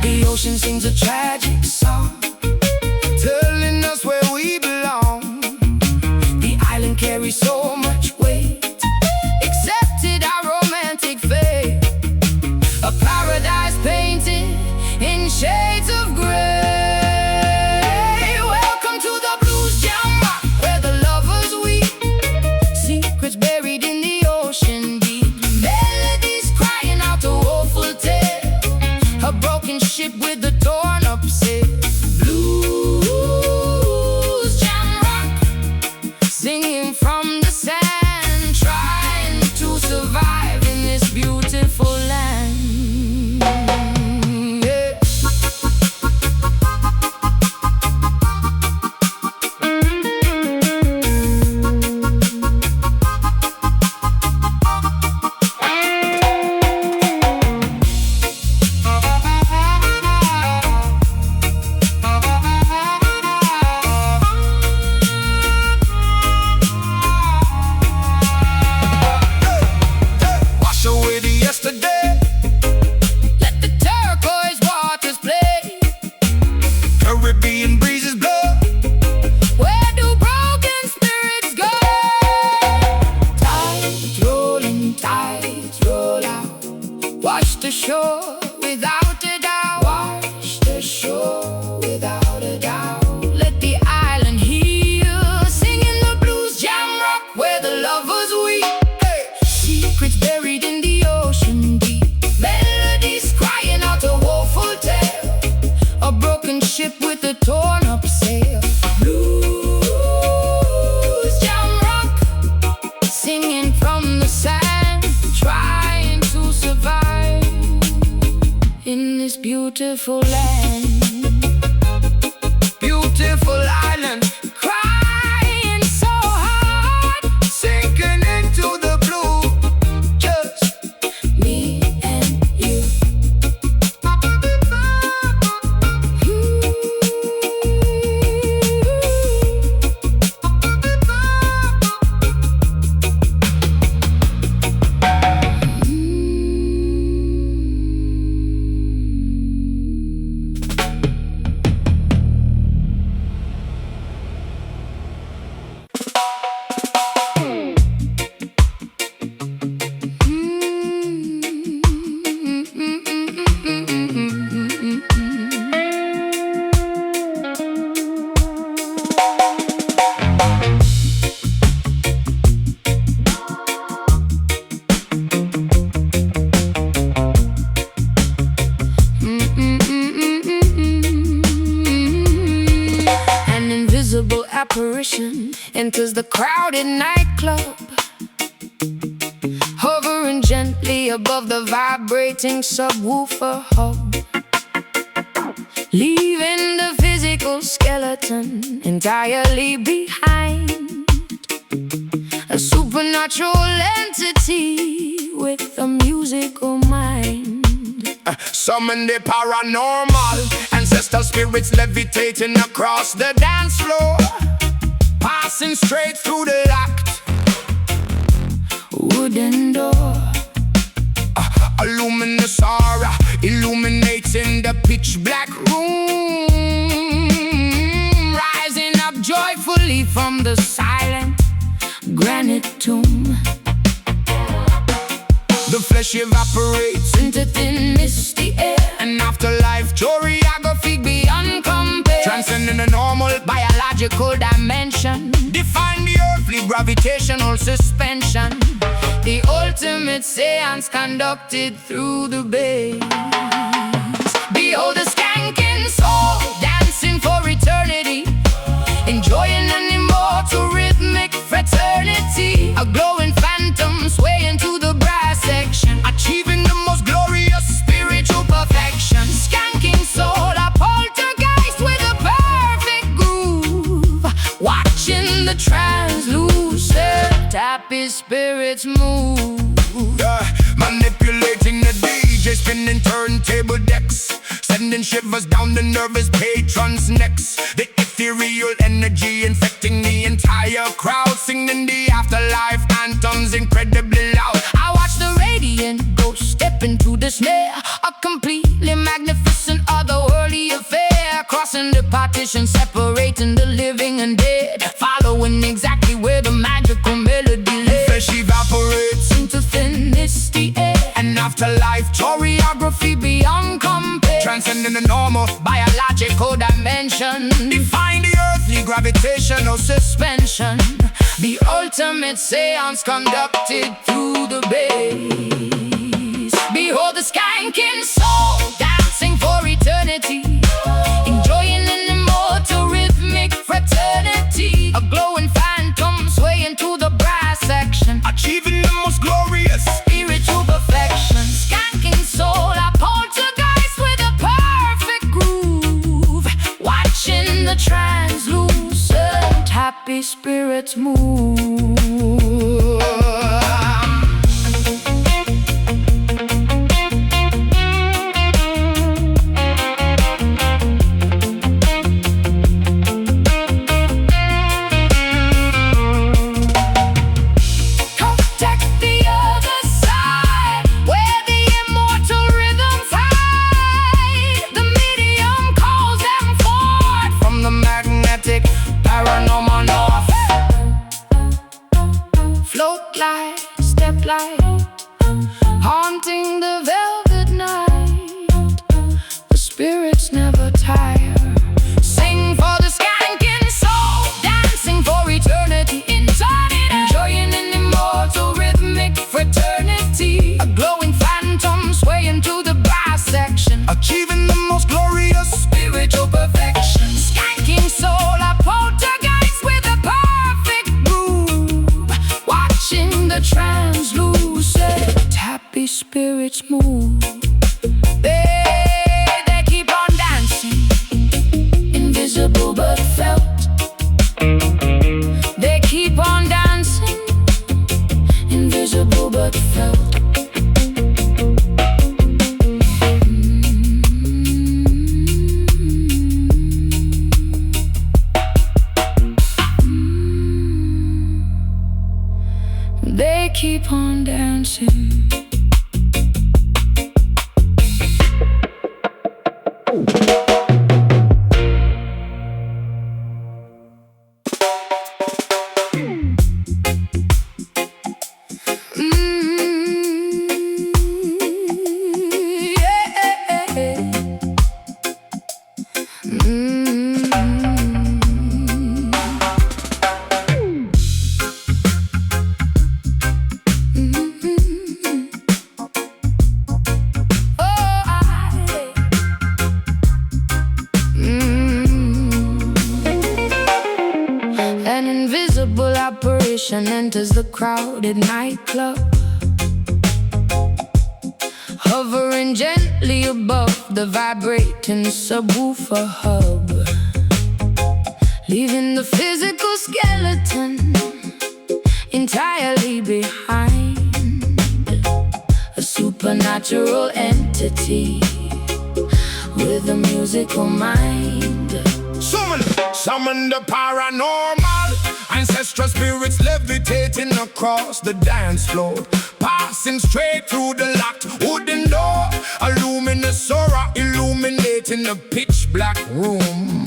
The ocean sings a tragic song, Telling us where we belong. the island carries so much weight, accepted our romantic fate. A paradise painted this beautiful land. Beautiful island, Crying so hard, sinking into the blue. Just me and you. An invisible apparition enters the crowded nightclub, hovering gently above the vibrating subwoofer hub, leaving the physical skeleton entirely behind. A supernatural entity with a musical mind. summon the paranormal. Ancestor spirits levitating across the dance floor, passing straight through the locked Wooden door, a luminous aura illuminating the pitch black room, rising up joyfully from the silent granite tomb. the flesh evaporates, Into thin misty air, and afterlife choreography beyond compare, transcending the normal biological dimension, define the earthly gravitational suspension, the ultimate seance conducted through the bass. Behold the skanking soul dancing for eternity, enjoying an immortal rhythmic fraternity. A glowing phantom swaying to the brass section, achieving the most glorious spiritual perfection. Skanking soul, a poltergeist with a perfect groove, watching the translucent happy spirits move. manipulating the DJ, spinning turntable decks, sending shivers down the nervous patrons' necks. The ethereal energy infecting the entire crowd, singing the afterlife anthems incredibly loud. I watch the radiant ghost step into the snare, a completely magnificent otherworldly affair, crossing the partition, separating the living and dead, following exactly where the magical melody led. Flesh evaporates, Into thin misty air, and afterlife choreography beyond compare, transcending the normal biological dimension, define the earthly gravitational suspension, the ultimate seance conducted through the bass. Behold the skanking soul dancing for eternity, enjoying an immortal rhythmic fraternity. A glowing phantom swaying to the brass section, achieving the most glorious spiritual perfection. Skanking soul, a poltergeist with a perfect groove, watching the translucent happy spirits move. Protect the other side, where the immortal rhythms hide. The medium calls them forth from the magnetic paranormal north. float light, step light, haunting the velvet night. The spirits never tire. Sing for the skanking soul, dancing for eternity, enjoying an immortal rhythmic fraternity. A glowing phantom swaying to the brass section, Achieving the most glorious spiritual perfection. Skanking soul, a poltergeist with a perfect groove, watching the translucent happy spirits move. They They keep on dancing. An invisible apparition enters the crowded nightclub, hovering gently above the vibrating subwoofer hub, leaving the physical skeleton entirely behind. A supernatural entity with a musical mind. Summon the paranormal, ancestral spirits levitating across the dance floor, passing straight through the locked wooden door. A luminous aura illuminating the pitch black room,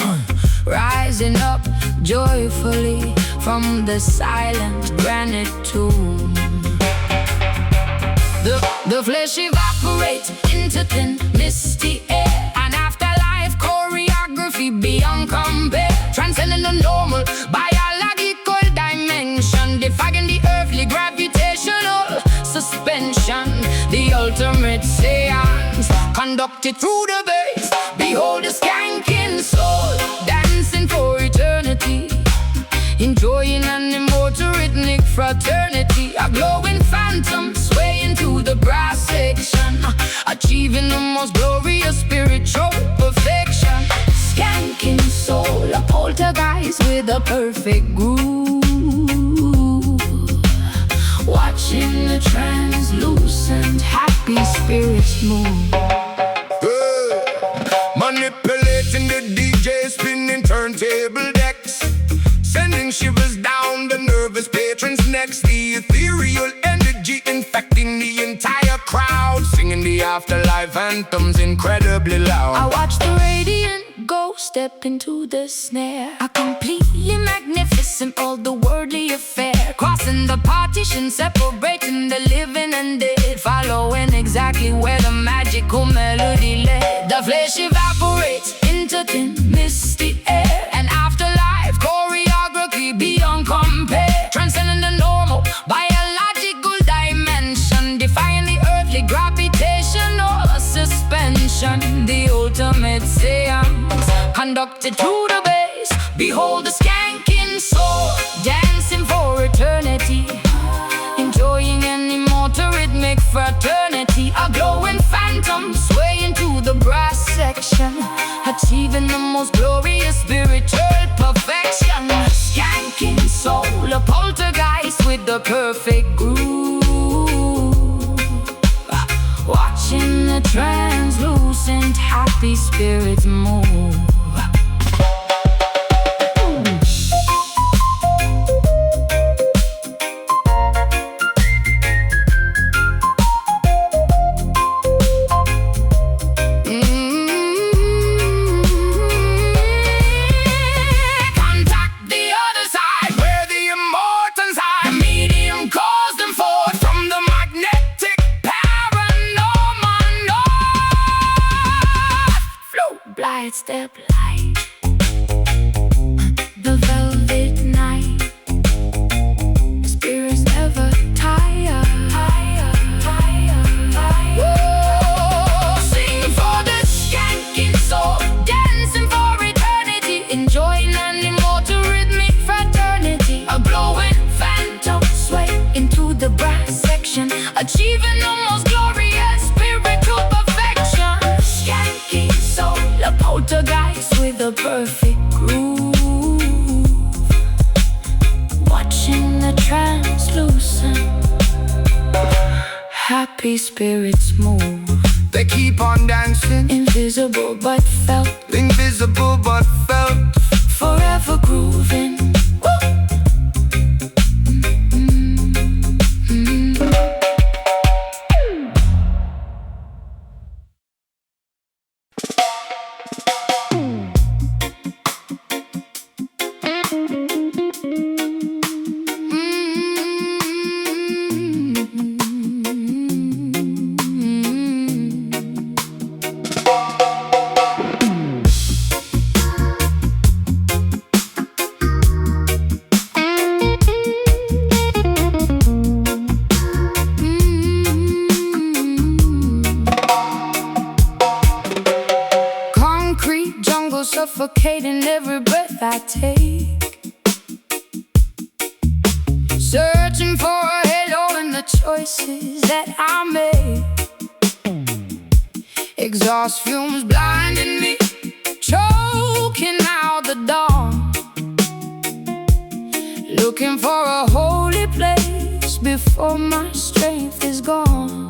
Rising up joyfully from the silent granite tomb. The flesh evaporates into thin, misty air, an afterlife choreography beyond compare, transcending the normal biological dimension, defying the earthly gravitational suspension. The ultimate seance conducted through the bass. Behold the skanking soul dancing for eternity, enjoying an immortal rhythmic fraternity. A glowing phantom swaying to the brass section, achieving the most glorious spiritual perfection. Skanking soul, a poltergeist with a perfect groove, watching the translucent happy spirits move. Manipulating the DJ, spinning turntable decks, sending shivers down the nervous patrons' necks. The ethereal energy infecting the entire crowd, singing the afterlife anthems incredibly loud. I watch the radiant ghost step into the snare, a completely magnificent otherworldly affair, crossing the partition, separating the living and dead, following exactly where the magical melody led. The flesh evaporates into thin, misty air, an afterlife choreography beyond compare, transcending the normal biological dimension, defying the earthly gravitational suspension. The ultimate seance conducted through the bass. Behold the skanking soul dancing for eternity, enjoying an immortal rhythmic fraternity. A glowing phantom swaying to the brass section, achieving the most glorious spiritual perfection. Skanking soul, a poltergeist with the perfect groove, watching the translucent happy spirits move. Step light, the velvet night, spirits never tire. Whoa, sing for the skanking soul, dancing for eternity, enjoying an immortal rhythmic fraternity. A glowing phantom sway into the brass section, achieving the most glorious spiritual perfection. Skanking soul, a poltergeist with a perfect groove, watching the translucent happy spirits move. They keep on dancing, Invisible but felt, invisible but felt, forever grooving. intoxicating every breath I take. Searching for a halo in the choices that I make. Exhaust fumes blinding me, choking out the dawn. Looking for a holy place before my strength is gone.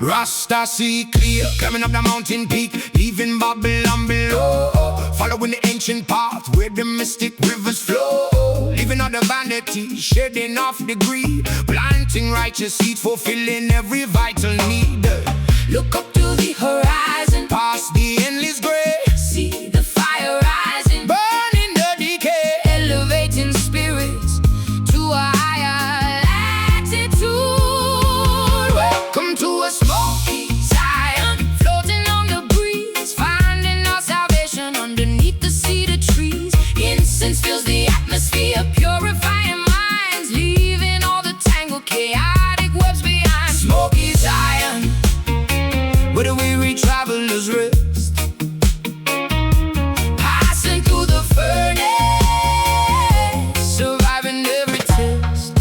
Rasta see clear, climbing up the mountain peak, leaving Babylon below. Following the ancient path where the mystic rivers flow. Leaving all the vanity, shedding off the greed, planting righteous seed, fulfilling every vital need. Look up to the horizon, Past the endless gray, see the fire rising, burning the decay, elevating spirits to a higher latitude. welcome to a smoky Zion, floating on the breeze, finding our salvation underneath the cedar trees. Incense fills the atmosphere, purifying minds, leaving all the tangled, chaotic webs behind. smoky Zion, where the weary travelers rest. Passing through the furnace, surviving every test.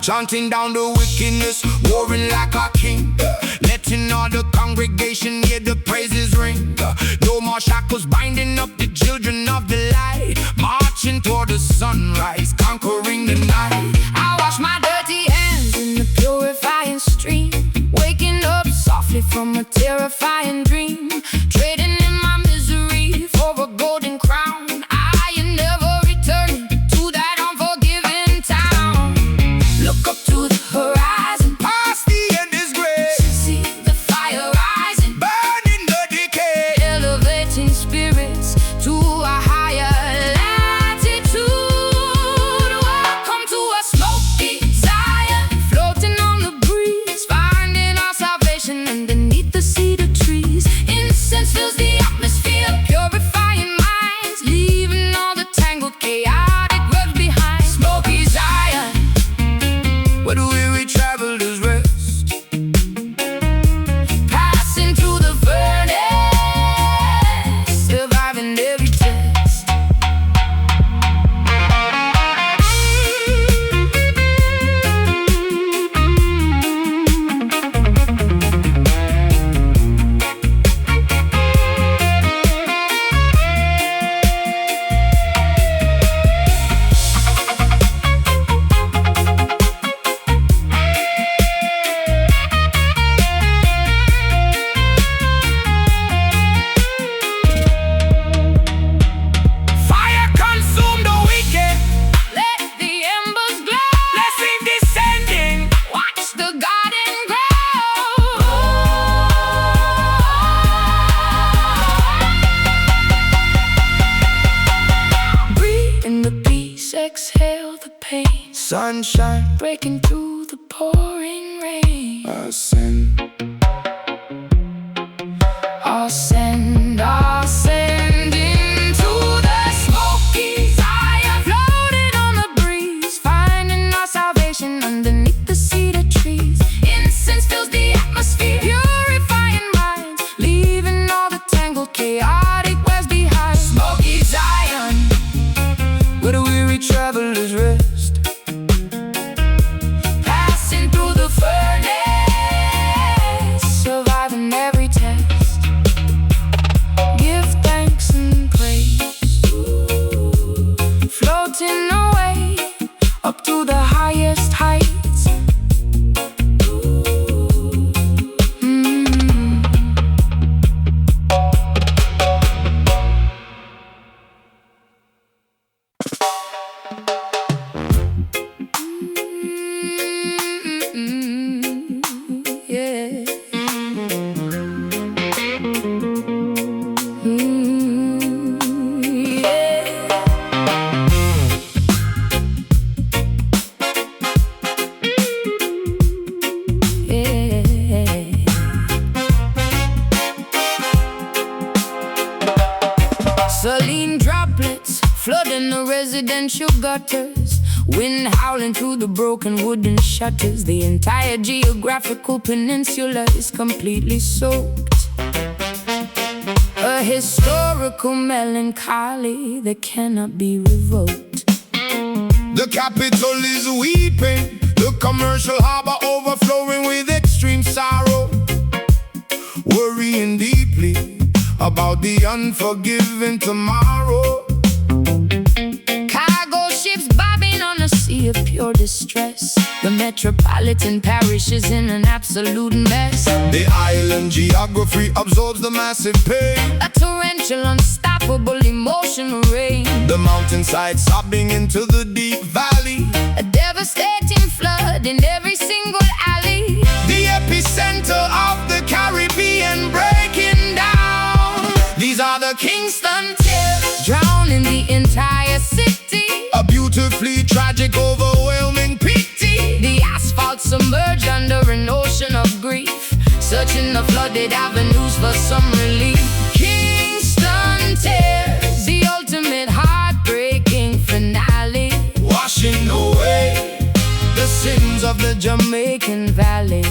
Chanting down the wickedness, warring like a king, letting all the congregation hear the praises ring. No more shackles binding up the children of the light, marching toward the sunrise, conquering the night. I wash my dirty hands in the purifying stream, waking up softly from a terrifying dream, trading in my misery for a golden crown. I am never returning to that unforgiving town. Look up to the horizon, Past the endless gray, see the fire rising, burning the decay, elevating spirits to a higher latitude. Welcome to a smoky Zion, floating on the breeze, finding our salvation underneath the cedar trees. Incense fills the atmosphere, purifying minds, leaving all the tangled, chaotic webs behind. smoky Zion, where the weary travelers rest. Passing through the furnace, surviving every test. Fire consume the wicked, Let the embers glow. blessing descending. Watch the garden grow. Breathe in the peace, exhale the pain, Sunshine, breaking through the pouring rain. ascend. Ascend into the smoky Zion, floating on the breeze, finding our salvation underneath the cedar trees. Incense fills the atmosphere, purifying minds, leaving all the tangled, chaotic webs behind. Smoky Zion, where the weary travelers rest. Passing through the furnace, surviving every test. Give thanks and praise, floating away up to the highest heights. Yeah. Saline droplets flooding the residential gutters, wind howling through the broken wooden shutters. The entire geographical peninsula is completely soaked. a historical melancholy that cannot be revoked. The capital is weeping, the commercial harbor overflowing with extreme sorrow, worrying deeply about the unforgiving tomorrow. Cargo ships bobbing on a sea of pure distress. The metropolitan parish is in an absolute mess. The island geography absorbs the massive pain, A torrential, unstoppable emotional rain. the mountainside sobbing into the deep valley, A devastating flood in every single alley. the epicenter of the Caribbean breaking down. These are the Kingston tears, Drowning the entire city. a beautifully tragic, overwhelming pity. The asphalt submerged under an ocean of grief, searching the flooded avenues for some relief. Kingston tears, the ultimate heartbreaking finale, Washing away the sins of the Jamaican Valley.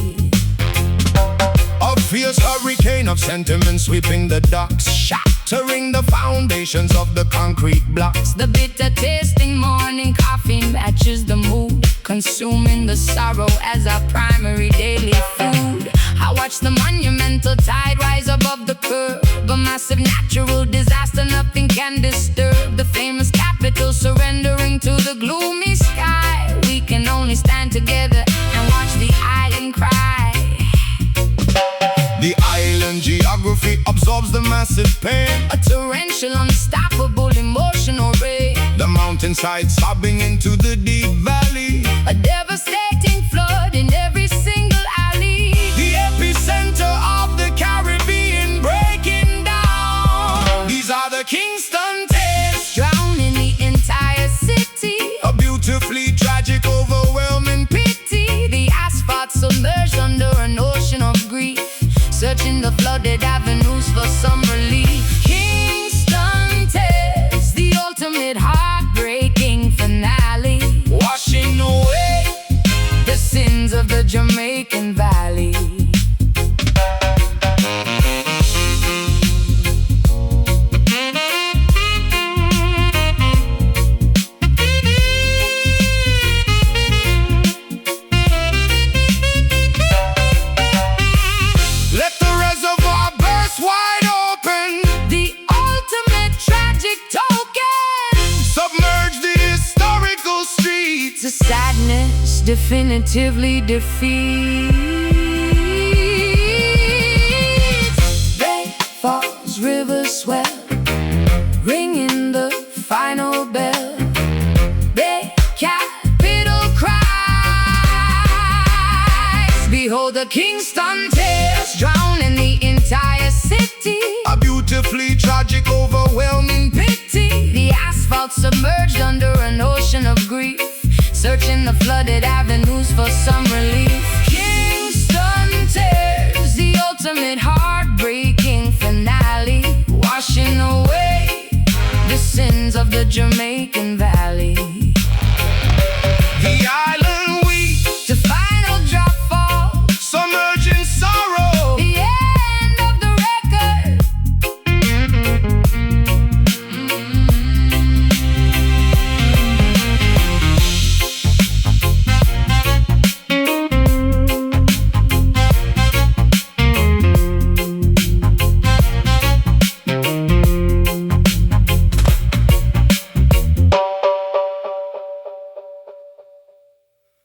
a fierce hurricane of sentiment sweeping the docks, shattering the foundations of the concrete blocks. The bitter tasting morning coffee matches the mood, consuming the sorrow as our primary daily food. I watch the monumental tide rise above the curve, a massive natural disaster nothing can disturb. The famous capital surrendering to the gloomy sky. We can only stand together and watch the island cry. The island geography absorbs the massive pain, A torrential, unstoppable emotional rain. the mountainside sobbing into the deep valley, A devastating flood in every single alley. the epicenter of the Caribbean breaking down. These are the Kingston tears, Drowning the entire city. a beautifully tragic, overwhelming Pity, the asphalt submerged under an ocean of grief, searching the flooded avenues for some relief. Kingston tears, the ultimate heartbreaking finale, washing away the sins of the Jamaican Valley. Let the reservoir burst wide open, The ultimate tragic token. submerge the historical streets. The sadness definitively defeats. Bay falls, rivers swell, ringing the final bell. Bay capital cries. Behold the Kingston tears, drowning the entire city. A beautifully tragic, overwhelming Pity, the asphalt submerged under an ocean of grief, searching the flooded avenues for some relief. Kingston tears, the ultimate heartbreaking finale, washing away the sins of the Jamaican Valley.